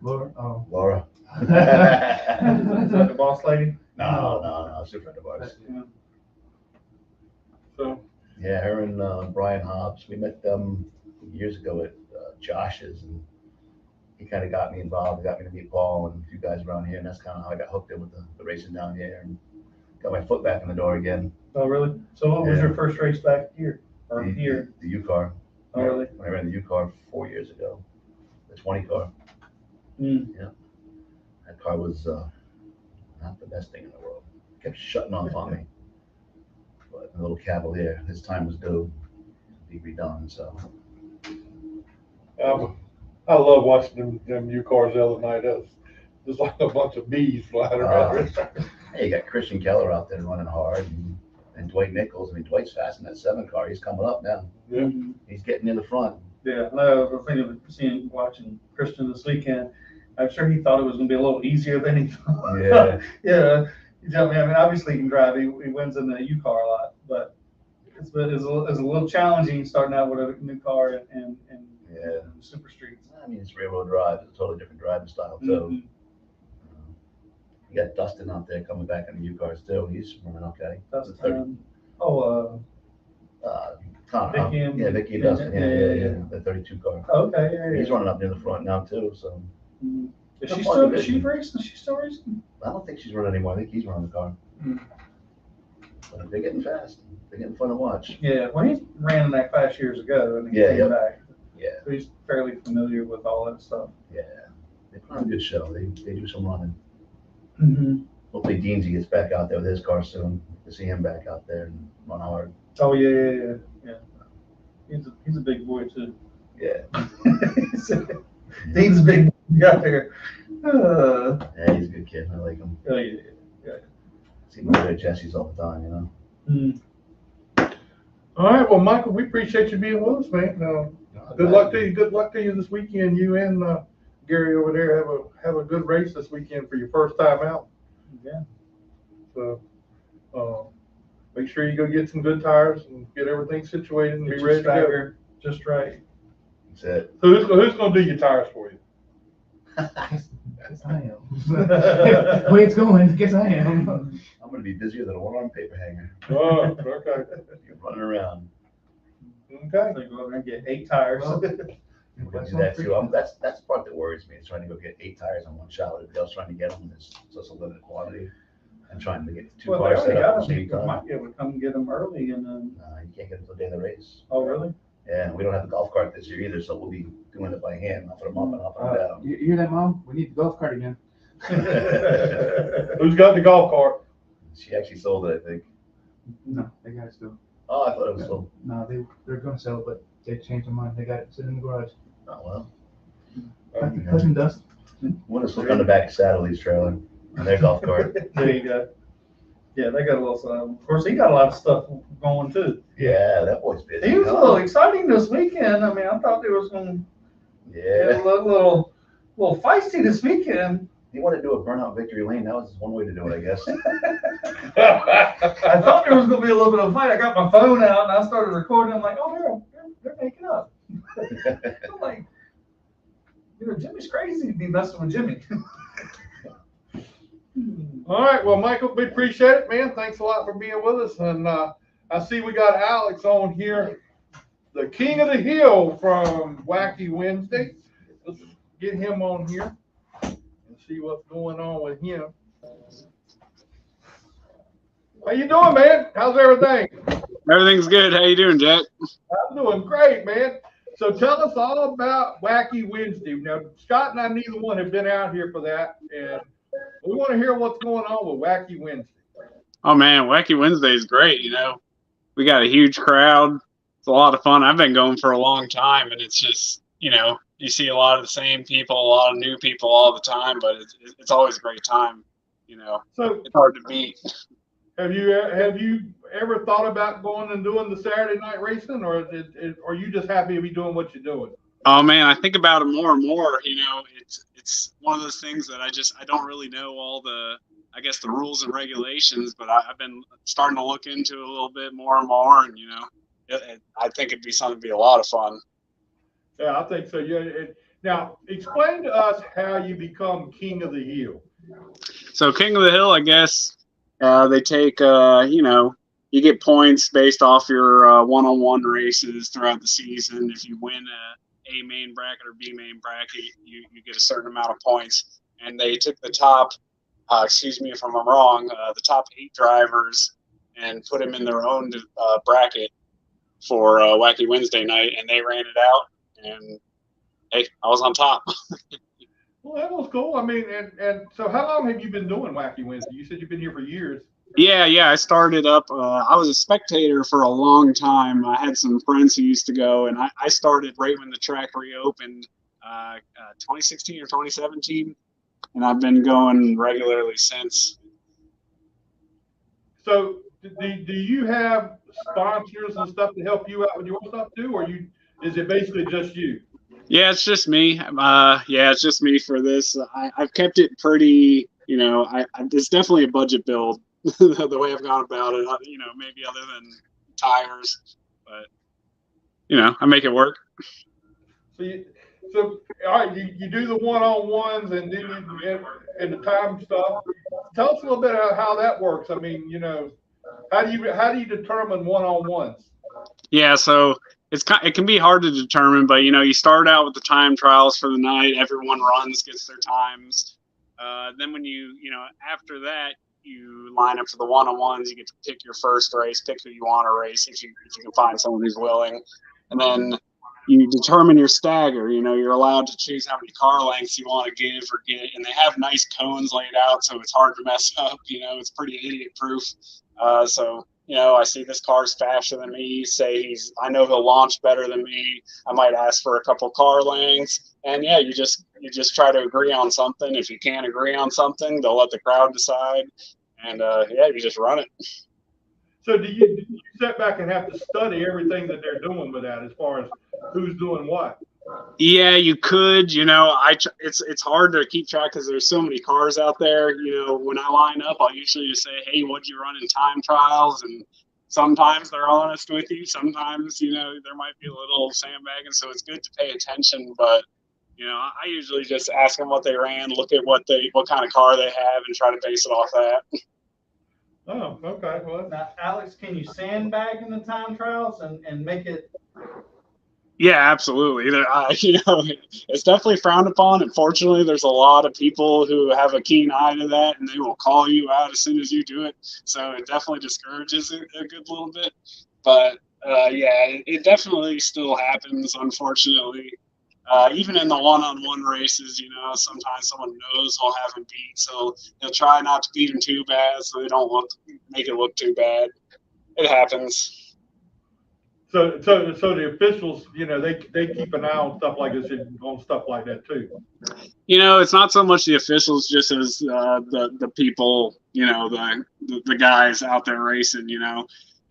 Laura? Oh. Laura. Is that the boss lady? No, she's a friend of ours. Yeah. so, Yeah, her and Brian Hobbs, we met them years ago at Josh's, and he kind of got me involved, got me to meet Paul and a few guys around here, and that's kind of how I got hooked in with the racing down here and got my foot back in the door again. Oh, really? So what was Yeah. your first race back here? Or here? The U car. Oh, really? I ran the U car 4 years ago, the 20 car. Mm. That car was not the best thing in the world. Kept shutting off on me. But the little Cavalier, his time was due to be redone, so. I love watching them new cars the other night. There's like a bunch of bees flying around. Hey, you got Christian Keller out there running hard, and Dwight Nichols. I mean, Dwight's fast in that 7 car. He's coming up now. Yeah. Mhm. He's getting in the front. Yeah, no, I was thinking of watching Christian this weekend. I'm sure he thought it was gonna be a little easier than he thought. Yeah. Yeah, you tell me, I mean, obviously he can drive, he wins in the U car a lot, but it's a little challenging starting out with a new car and Yeah. super streets. I mean, it's railroad drive. It's a totally different driving style, too. Mhm. You got Dustin out there coming back in the U cars, too. He's running okay. That's, The 30 Connor, Vicky and- yeah, Vicky and yeah, Dustin. Yeah. The 32 car. okay, yeah. He's running up near the front now, too, so. Mhm. Is Some she fun still, division. racing? Is she still racing? I don't think she's running anymore. I think he's running the car. Mm. But they're getting fast. They're getting fun to watch. Yeah, well, he ran in that class years ago and he Yeah, came yep. back. Yeah, So he's fairly familiar with all that stuff. yeah. They put on a good show. They do some running. Mm-hmm. Hopefully Deansy gets back out there with his car soon. To see him back out there and run hard. Oh, yeah. He's a big boy too. Yeah. Dean's a big boy out there. Yeah, he's a good kid. I like him. Oh, yeah. See him over at Jesse's all the time, you know. Mm. All right, well, Michael, we appreciate you being with us, man. Good luck to you. Good luck to you this weekend. You and Gary over there have a good race this weekend for your first time out. Yeah. So, make sure you go get some good tires and get everything situated and Get be your ready to go. stagger just right. That's it. So who's gonna do your tires for you? Guess I am. The way it's going, guess I am. I'm gonna be busier than a one-arm paper hanger. Oh, okay. You're running around. Okay. So go over there and get 8 tires. Well, We're gonna do that too. That's the part that worries me. Is trying to go get 8 tires on one shot. Everybody else trying to get them. It's just a limited quantity. And trying to get 2 Well, they cars already set up got at the them. same You time. might be able to come get them early and then, You can't get them till the day of the race. oh, really? Yeah, we don't have a golf cart this year either, so we'll be doing it by hand, up and up and down. You hear that, Mom? We need the golf cart again. Who's got the golf cart? She actually sold it, I think. No, they got it still. Oh, I thought it was sold. No, they're gonna sell it, but they changed their mind. They got it sitting in the garage. Oh, well. Cousin Dust. We'll just look on the back of Satterley's trailer on their golf cart. There you go. Yeah, they got a little, of course, he got a lot of stuff going too. Yeah, that boy's busy. He was a little exciting this weekend. I mean, I thought they was going to Yeah. get a little feisty this weekend. you want to do a burnout victory lane, that was one way to do it, I guess. I thought there was gonna be a little bit of a fight. I got my phone out and I started recording. I'm like, oh, they're making up. I'm like, Jimmy's crazy to be messing with Jimmy. All right, well, Michael, we appreciate it, man. Thanks a lot for being with us. And I see we got Alex on here, the king of the hill from Wacky Wednesday. Let's get him on here and see what's going on with him. How you doing, man? How's everything? Everything's good. How you doing, Jack? I'm doing great, man. So tell us all about Wacky Wednesday. Now, Scott and I, neither one have been out here for that, and we want to hear what's going on with Wacky Wednesday. Oh man, Wacky Wednesday is great. We got a huge crowd. It's a lot of fun. I've been going for a long time, and it's just, you see a lot of the same people, a lot of new people all the time, but it's always a great time. So it's hard to beat. Have you ever thought about going and doing the Saturday night racing, or are you just happy to be doing what you're doing? Oh man, I think about it more and more. It's one of those things that I don't really know all the rules and regulations, but I've been starting to look into it a little bit more and more, and I think it'd be something to be a lot of fun. Yeah, I think so. Yeah. Now, explain to us how you become King of the Hill. So King of the Hill, I guess. They take, you get points based off your one-on-one races throughout the season. If you win a main bracket or B main bracket, you get a certain amount of points. And they took the top, excuse me if I'm wrong, the top 8 drivers and put them in their own bracket for Wacky Wednesday night, and they ran it out. And hey, I was on top. Well, that was cool. I mean, and so how long have you been doing Wacky Wednesday? You said you've been here for years. Yeah. I started up. I was a spectator for a long time. I had some friends who used to go, and I started right when the track reopened, 2016 or 2017, and I've been going regularly since. So, do you have sponsors and stuff to help you out with your stuff too, or is it basically just you? Yeah, it's just me. It's just me for this. I've kept it pretty, it's definitely a budget build the way I've gone about it, maybe other than tires, but, I make it work. So all right, you do the one-on-ones and then and the time stuff. Tell us a little bit about how that works. I mean, how do you determine one-on-ones? Yeah, so it can be hard to determine, but you start out with the time trials for the night. Everyone runs, gets their times. Then when after that, you line up for the one-on-ones. You get to pick your first race, pick who you want to race if you can find someone who's willing, and then you determine your stagger. You're allowed to choose how many car lengths you want to give or get, and they have nice cones laid out, so it's hard to mess up. It's pretty idiot-proof. I see this car's faster than me. I know he'll launch better than me. I might ask for a couple car lengths, and yeah, you just try to agree on something. If you can't agree on something, they'll let the crowd decide, and you just run it. So do you sit back and have to study everything that they're doing with that, as far as who's doing what? Yeah, you could. It's hard to keep track because there's so many cars out there. When I line up, I'll usually just say, "Hey, what'd you run in time trials?" And sometimes they're honest with you. Sometimes, there might be a little sandbagging. So it's good to pay attention. But I usually just ask them what they ran, look at what kind of car they have, and try to base it off that. Oh, okay. Well, Now, Alex, can you sandbag in the time trials and make it? Yeah, absolutely. It's definitely frowned upon. Unfortunately, there's a lot of people who have a keen eye to that, and they will call you out as soon as you do it. So it definitely discourages it a good little bit. But it definitely still happens, unfortunately. Even in the one-on-one races, sometimes someone knows he'll have him beat, so they'll try not to beat him too bad, so they don't make it look too bad. It happens. So the officials, they keep an eye on stuff like this, on stuff like that too. It's not so much the officials, just as the people, the guys out there racing.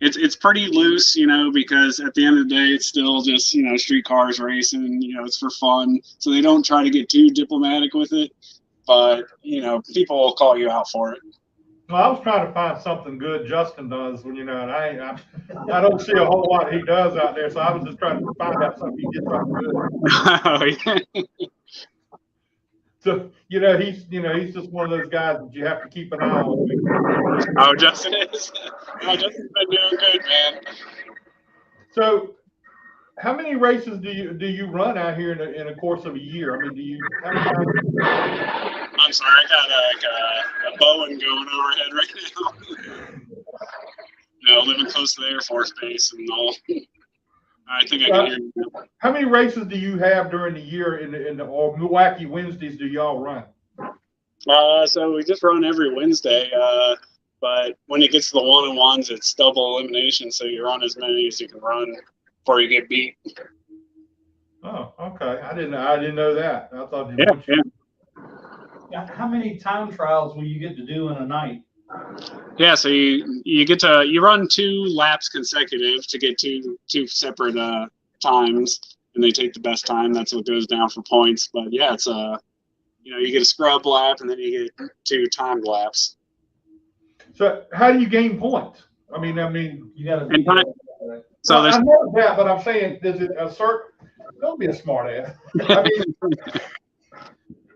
It's pretty loose, because at the end of the day, it's still just street cars racing. It's for fun, so they don't try to get too diplomatic with it. but you know, people will call you out for it. Well, I was trying to find something good Justin does when, you know, and I don't see a whole lot he does out there, so I was just trying to find out something he gets something good. Oh, yeah. So, you know, he's just one of those guys that you have to keep an eye on. Oh, Justin is. No, Justin's been doing good, man. So, how many races do you run out here in a course of a year? I mean, do you? How many times? I'm sorry, I got a Boeing going overhead right now. You know, living close to the Air Force Base and all. I think I can hear you. How many races do you have during the year in the or Wacky Wednesdays do y'all run? So we just run every Wednesday, but when it gets to the one-on-ones, it's double elimination, so you run as many as you can run before you get beat. Oh, okay. I didn't know that. I thought you. Yeah. Yeah, how many time trials will you get to do in a night? Yeah, so you run 2 laps consecutive to get two separate times, and they take the best time. That's what goes down for points. But yeah, it's you know, you get a scrub lap and then you get 2 timed laps. So how do you gain points? I mean, You got to And be. so well, I know that, but I'm saying, does it assert? Don't be a smart ass.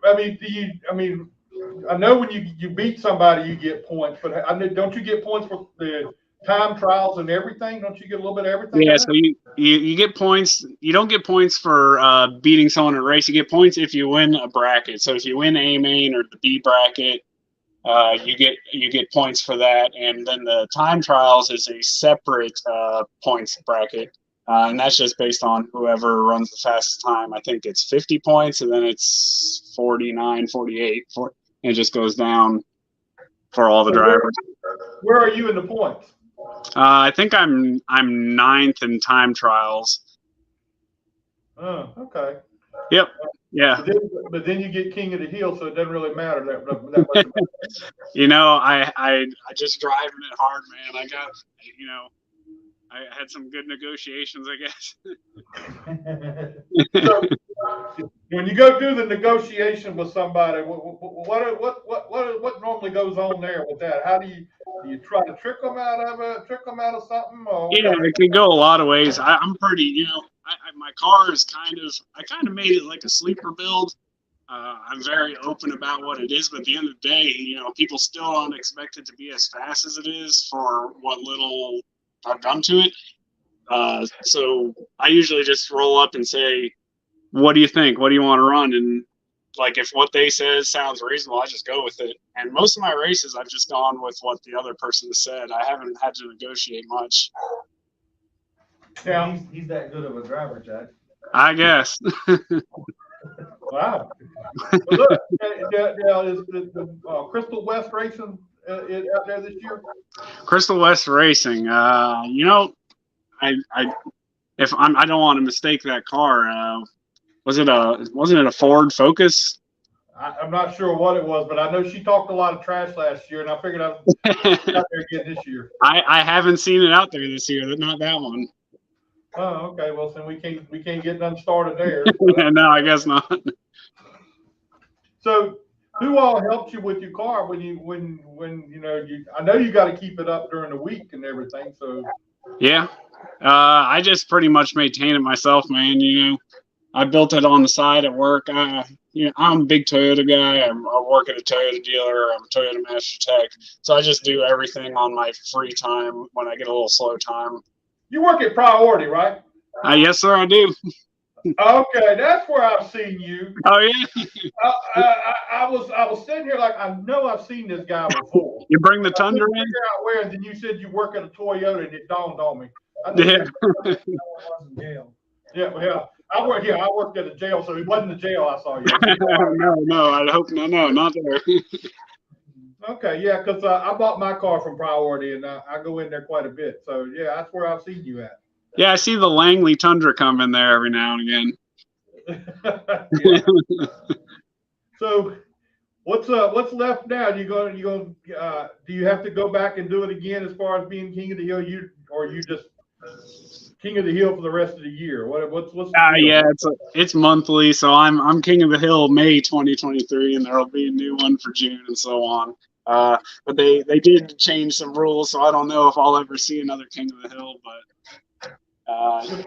I know when you beat somebody, you get points, but don't you get points for the time trials and everything? Don't you get a little bit of everything? Yeah, so you get points. You don't get points for beating someone in a race. You get points if you win a bracket. So if you win A main or the B bracket, you get points for that. And then the time trials is a separate points bracket. And that's just based on whoever runs the fastest time. I think it's 50 points, and then it's 49, 48. And it just goes down for all the drivers. Where are you in the points? I think I'm 9th in time trials. Oh, okay. Yep. Yeah. But then you get King of the Hill, so it doesn't really matter that much. You know, I just driving it hard, man. I had some good negotiations, I guess. So, when you go do the negotiation with somebody, what normally goes on there with that? How do you try to trick them out of it, trick them out of something? Or yeah, it can go a lot of ways. I'm pretty, you know, my car is I kind of made it like a sleeper build. I'm very open about what it is, but at the end of the day, you know, people still don't expect it to be as fast as it is for what little I've done to it. So I usually just roll up and say, what do you think? What do you want to run? And like, if what they say sounds reasonable, I just go with it. And most of my races, I've just gone with what the other person said. I haven't had to negotiate much. Yeah, he's that good of a driver, Jack. I guess. wow. But look, is the Crystal West Racing out there this year? Crystal West Racing. You know, I don't want to mistake that car. Wasn't it a Ford Focus? I'm not sure what it was, but I know she talked a lot of trash last year, and I figured I'd out there again this year. I haven't seen it out there this year. Not that one. Oh, okay. Well, then we can't get none started there. No, I guess not. So, who all helped you with your car when you know I know you got to keep it up during the week and everything. So yeah, I just pretty much maintain it myself, man. You know, I built it on the side at work. You know, I'm a big Toyota guy. I work at a Toyota dealer. I'm a Toyota Master Tech. So I just do everything on my free time when I get a little slow time. You work at Priority, right? Yes, sir, I do. Okay, that's where I've seen you. Oh yeah. I was sitting here like I know I've seen this guy before. You bring the Tundra in? Figure out where, and then you said you work at a Toyota, and it dawned on me. Yeah. Yeah. I worked at a jail, so it wasn't the jail I saw you. No, I hope no, not there. Okay, yeah, because I bought my car from Priority, and I go in there quite a bit. So yeah, that's where I've seen you at. Yeah, I see the Langley Tundra come in there every now and again. So, what's left now? Do you have to go back and do it again as far as being King of the Hill? You just King of the Hill for the rest of the year? What's the deal? Yeah, it's monthly, so I'm King of the Hill May 2023, and there'll be a new one for June and so on. But they did change some rules, so I don't know if I'll ever see another King of the Hill. But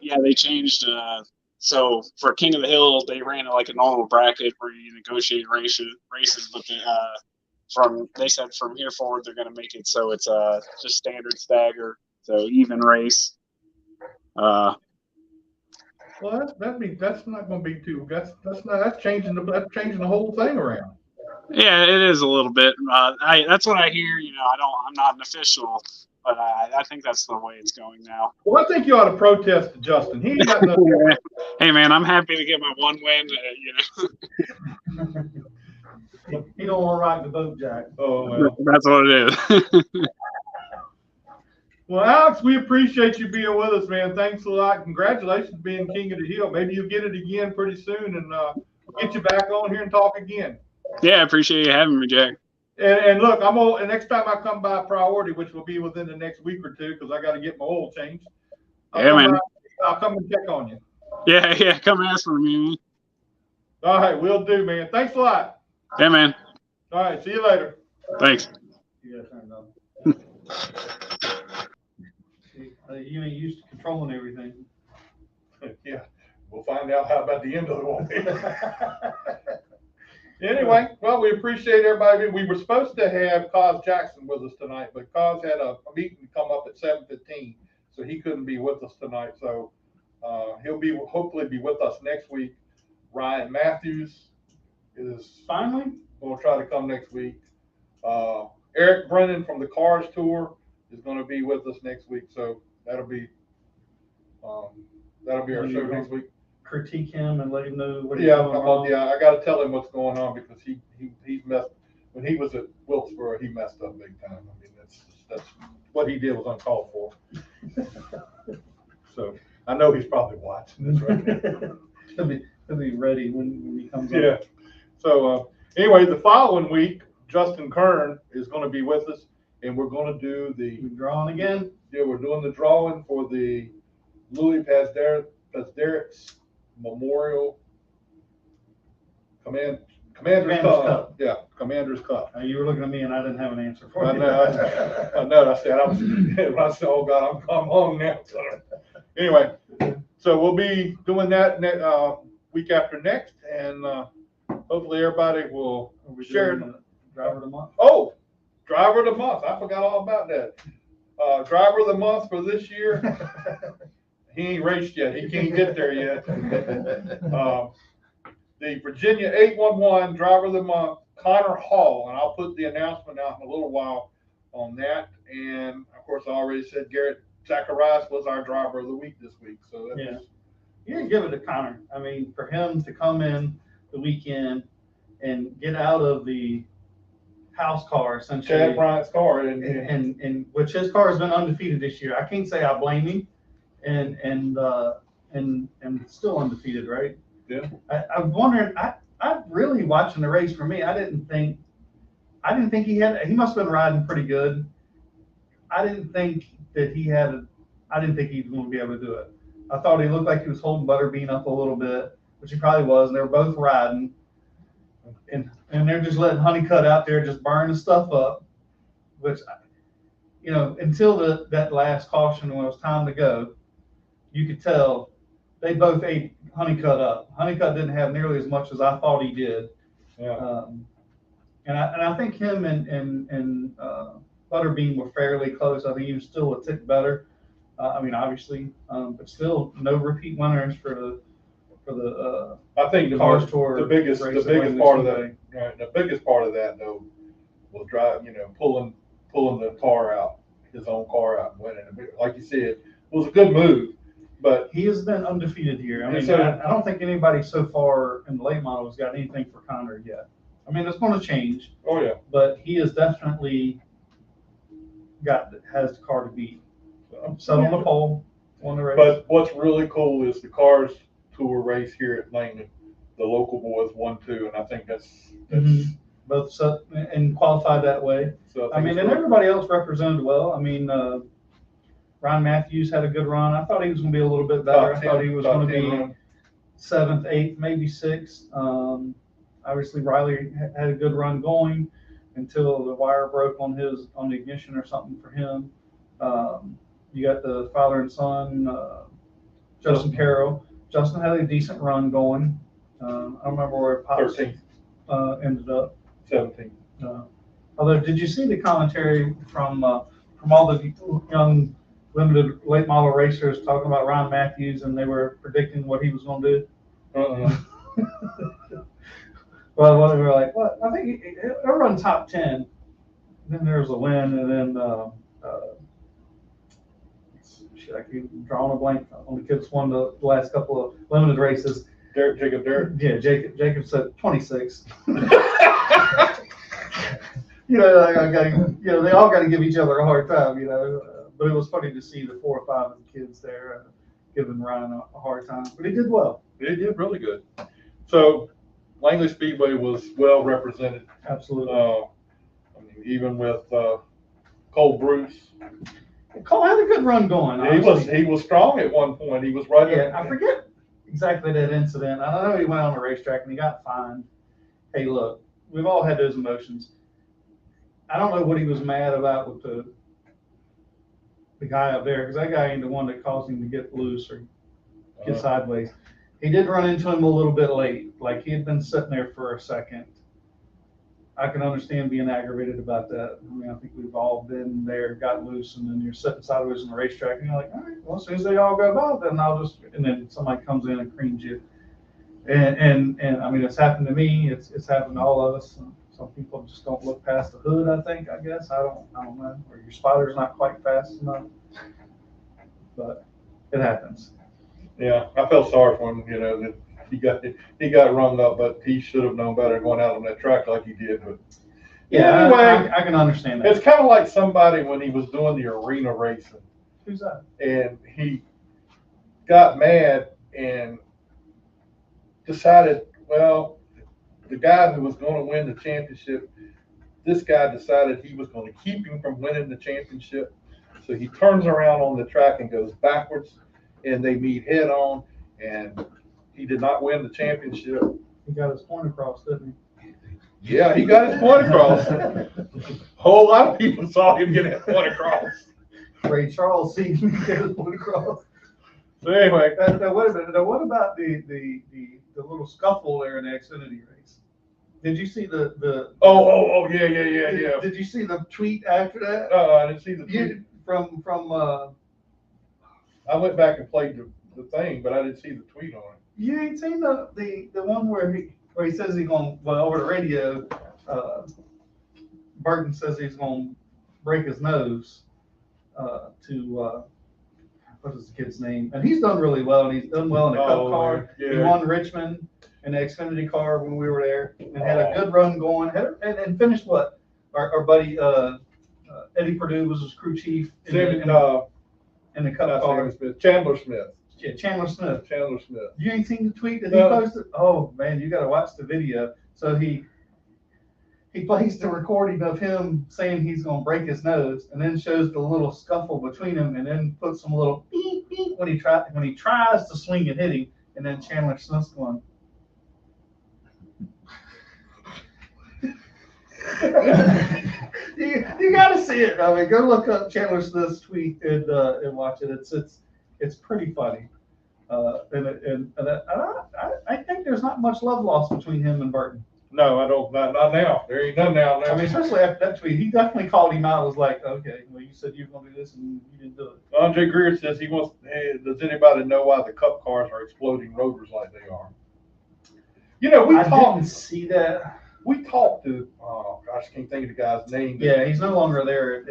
yeah, they changed. So for King of the Hill, they ran it like a normal bracket where you negotiate races, but they said from here forward they're going to make it so it's just standard stagger, so even race. Well, that's not going to be too. That's changing the whole thing around. Yeah, it is a little bit. That's what I hear. I'm not an official, but I think that's the way it's going now. Well, I think you ought to protest Justin. He ain't got nothing. Hey, man, I'm happy to get my one win. He don't want to rock the boat, Jack. Oh, well. That's what it is. Well, Alex, we appreciate you being with us, man. Thanks a lot. Congratulations being King of the Hill. Maybe you'll get it again pretty soon, and get you back on here and talk again. Yeah, I appreciate you having me, Jack. And look, and next time I come by Priority, which will be within the next week or two, because I got to get my oil changed. I'll come and check on you. Yeah, come ask for me, man. All right, will do, man. Thanks a lot. Yeah, man. All right, see you later. Thanks. You ain't used to controlling everything. Yeah, we'll find out how about the end of it. Anyway, well, we appreciate everybody. We were supposed to have Cos Jackson with us tonight, but Cos had a meeting come up at 7:15, so he couldn't be with us tonight. So he'll hopefully be with us next week. Ryan Matthews is finally going to try to come next week. Eric Brennan from the Cars Tour is going to be with us next week, so that'll be our show next week. Critique him and let him know what I got to tell him what's going on, because he's messed. When he was at Wilkesboro, he messed up big time. I mean, that's what he did was uncalled for. So I know he's probably watching this right now. he'll be ready when he comes up. Yeah. So anyway, the following week, Justin Kern is going to be with us, and we're going to do the drawing again. Yeah, we're doing the drawing for the Louis Pasderek's Memorial Commander's Cup. Yeah, Commander's Cup. You were looking at me and I didn't have an answer for you. I know. I said, oh God, I'm home now. Anyway, so we'll be doing that week after next, and hopefully everybody will share. Driver of the month. Oh, driver of the month. I forgot all about that. Driver of the month for this year. He ain't raced yet. He can't get there yet. The Virginia 811 Driver of the Month, Connor Hall, and I'll put the announcement out in a little while on that. And of course, I already said Garrett Zacharias was our Driver of the Week this week. So yeah, give it to Connor. I mean, for him to come in the weekend and get out of the house car, essentially, Chad Bryant's car, and which his car has been undefeated this year. I can't say I blame him. And still undefeated, right? Yeah. I'm wondering. I'm really watching the race. For me, I didn't think he must have been riding pretty good. I didn't think he was going to be able to do it. I thought he looked like he was holding Butterbean up a little bit, which he probably was. And they were both riding, and they're just letting Honeycutt out there just burning stuff up, which, until that last caution when it was time to go, you could tell they both ate Honeycutt up. Honeycutt didn't have nearly as much as I thought he did. Yeah. And I think him and Butterbean were fairly close. I think he was still a tick better. Obviously, but still no repeat winners for the I think the Cars Tour. The biggest part of that, right? The biggest part of that though was pulling the car out, his own car out, and winning. Like you said, it was a good move. But he has been undefeated here. I don't think anybody so far in the late model has got anything for Connor yet. It's going to change. Oh yeah. But he has definitely has the car to beat. So on the pole, won the race. But what's really cool is the Cars Tour race here at Langley. The local boys won too, and I think that's both and qualified that way. So and everybody else represented well. Ron Matthews had a good run. I thought he was going to be a little bit better. I thought he was going to be 7th, 8th, maybe 6th. Obviously, Riley had a good run going until the wire broke on the ignition or something for him. You got the father and son, Justin Carroll. Justin had a decent run going. I don't remember where Pops 13th. Ended up. 17th. Although, did you see the commentary from all the young limited late model racers talking about Ron Matthews, and they were predicting what he was going to do? Well, they were like, "What? I think he'll run top 10." Then there's a win, and then shit, I keep drawing a blank on the kids won the last couple of limited races. Jacob. Yeah, Jacob said 26. They all got to give each other a hard time, But it was funny to see the 4 or 5 of the kids there giving Ryan a hard time. But he did well. He did really good. So Langley Speedway was well represented. Absolutely. Even with Cole Bruce. Cole had a good run going. He was strong at one point. He was right. Yeah, I forget exactly that incident. I know he went on the racetrack and he got fined. Hey, look, we've all had those emotions. I don't know what he was mad about with the guy up there, because that guy ain't the one that caused him to get loose or get sideways. He did run into him a little bit late, like he had been sitting there for a second. I can understand being aggravated about that. I mean, I think we've all been there, got loose, and then you're sitting sideways on the racetrack, and you're like, all right, well, as soon as they all go by, then and then somebody comes in and creams you. And I mean, it's happened to me. It's happened to all of us. Some people just don't look past the hood, I guess. I don't know. Or your spotter's not quite fast enough. But it happens. Yeah, I felt sorry for him, that he got rung up, but he should have known better going out on that track like he did. But yeah, anyway, I can understand that. It's kind of like somebody when he was doing the arena racing. Who's that? And he got mad and decided, well, the guy who was going to win the championship, this guy decided he was going to keep him from winning the championship. So he turns around on the track and goes backwards, and they meet head on, and he did not win the championship. He got his point across, didn't he? Yeah, he got his point across. A whole lot of people saw him get his point across. Ray Charles seen him get his point across. So anyway. Now, wait a minute. Now, what about the little scuffle there in the Xfinity race? Did you see the Oh, yeah. Did you see the tweet after that? I didn't see the tweet. From I went back and played the thing, but I didn't see the tweet on it. You ain't seen the one where he says he's going, well, over the radio, Burton says he's going to break his nose to what is the kid's name? And he's done really well, and he's done well in the Cup car. Yeah. He won Richmond in the Xfinity car when we were there, and had a good run going, and finished what? Our buddy Eddie Perdue was his crew chief in the Cup car. Chandler Smith. Yeah, Chandler Smith. Chandler Smith. You ain't seen the tweet that he posted? Oh man, you got to watch the video. So he plays the recording of him saying he's going to break his nose, and then shows the little scuffle between them, and then puts some little beep beep when he tries to swing and hit him, and then Chandler Smith's going. you got to see it. I mean, go look up Chandler Smith's tweet and watch it. It's pretty funny. And I think there's not much love lost between him and Burton. No, I don't. Not now. There ain't none now. I mean, especially after that tweet, he definitely called him out. Was like, okay, well, you said you were going to do this and you didn't do it. Andre Grier says he wants. Hey, does anybody know why the Cup cars are exploding rotors like they are? I didn't see that. We talked to. Oh gosh, I can't think of the guy's name. Yeah, he's no longer there.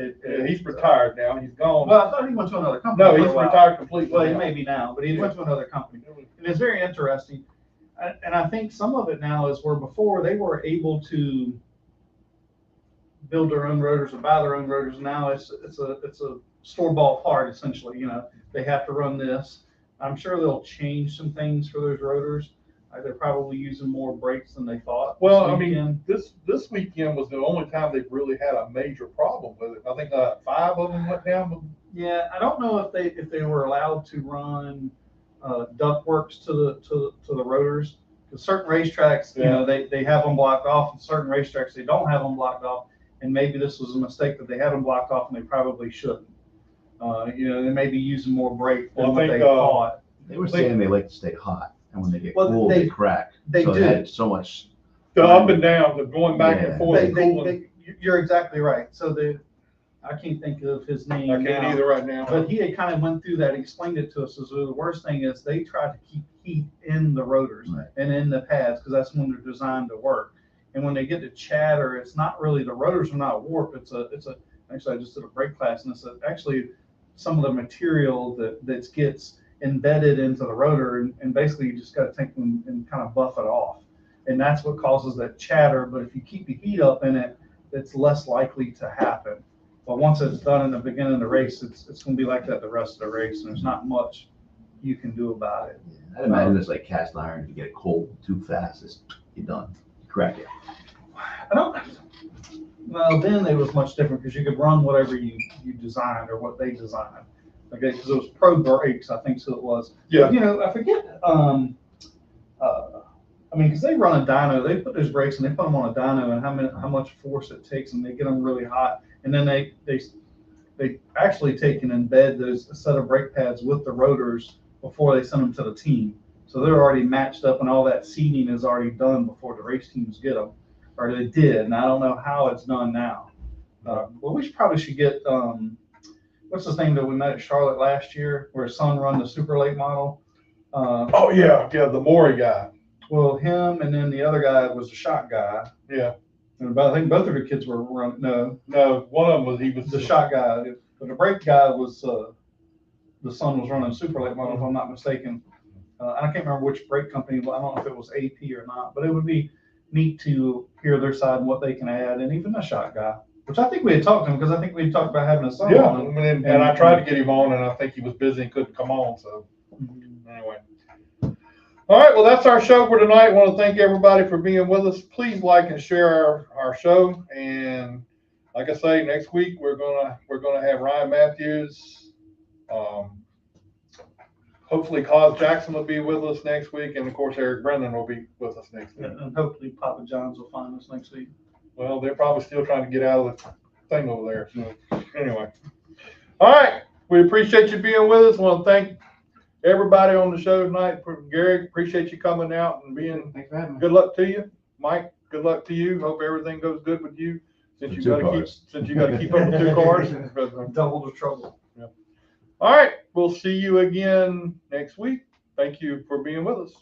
He's retired now. He's gone. Well, I thought he went to another company. No, he's retired completely. Well, he may be now, but he went to another company, and it's very interesting. And I think some of it now is where before they were able to build their own rotors or buy their own rotors. Now it's a store-bought part essentially. They have to run this. I'm sure they'll change some things for those rotors. They're probably using more brakes than they thought. Well, this I mean, weekend. this weekend was the only time they've really had a major problem with it. I think 5 of them went down. Yeah, I don't know if they were allowed to run ductworks to the rotors. Because certain racetracks, you know, they have them blocked off, and certain racetracks they don't have them blocked off. And maybe this was a mistake that they had them blocked off, and they probably shouldn't. You know, they may be using more brake than what they thought. They were saying they like to stay hot, and when they get Well, cool, they crack. They so do. They had so much. The up and down, the going back and Yeah. forth. Cooling. You're exactly right. So I can't think of his name. I can't now. either right now. But he had kind of went through that, explained it to us. So the worst thing is they try to keep heat in the rotors Right. and in the pads because that's when they're designed to work. And when they get to chatter, it's not really, the rotors are not warped. Actually, I just did a brake class, and it's actually some of the material that gets embedded into the rotor, and basically you just got to take them and kind of buff it off. And that's what causes that chatter. But if you keep the heat up in it, it's less likely to happen. But once it's done in the beginning of the race, it's going to be like that the rest of the race, and there's not much you can do about it. I'd imagine it's like cast iron. If you get it cold too fast, you're done. You crack it. Well, then it was much different because you could run whatever you designed or what they designed. Okay, because it was pro brakes, I think so it was. Yeah. You know, I forget. I mean, because they run a dyno, they put those brakes and they put them on a dyno, and how much force it takes, and they get them really hot, and then they actually take and embed those set of brake pads with the rotors before they send them to the team. So they're already matched up, and all that seating is already done before the race teams get them, or they did. And I don't know how it's done now. Well, we probably should get what's his name that we met at Charlotte last year, where his son run the super late model. Oh yeah, the Maury guy. Well, him and then the other guy was the shot guy. Yeah. And I think both of the kids were running. No, One of them was the shot guy. But the brake guy was the son was running super late model, if I'm not mistaken. I can't remember which brake company. I don't know if it was AP or not, but it would be neat to hear their side and what they can add, and even the shot guy, which I think we had talked to him because I think we talked about having a son. Yeah, on him. and I tried to get him on, and I think he was busy and couldn't come on. So anyway. All right, well, that's our show for tonight. I want to thank everybody for being with us. Please like and share our show. And like I say, next week we're gonna have Ryan Matthews. Hopefully, Cos Jackson will be with us next week, and of course, Eric Brennan will be with us next week. And hopefully, Papa John's will find us next week. Well, they're probably still trying to get out of the thing over there. So anyway, all right, we appreciate you being with us. I want to thank everybody on the show tonight. Gary, appreciate you coming out and being. Thanks for having me. Good luck to you, Mike. Good luck to you. Hope everything goes good with you. Since you got to keep up with 2 cars. Double the trouble. All right, we'll see you again next week. Thank you for being with us.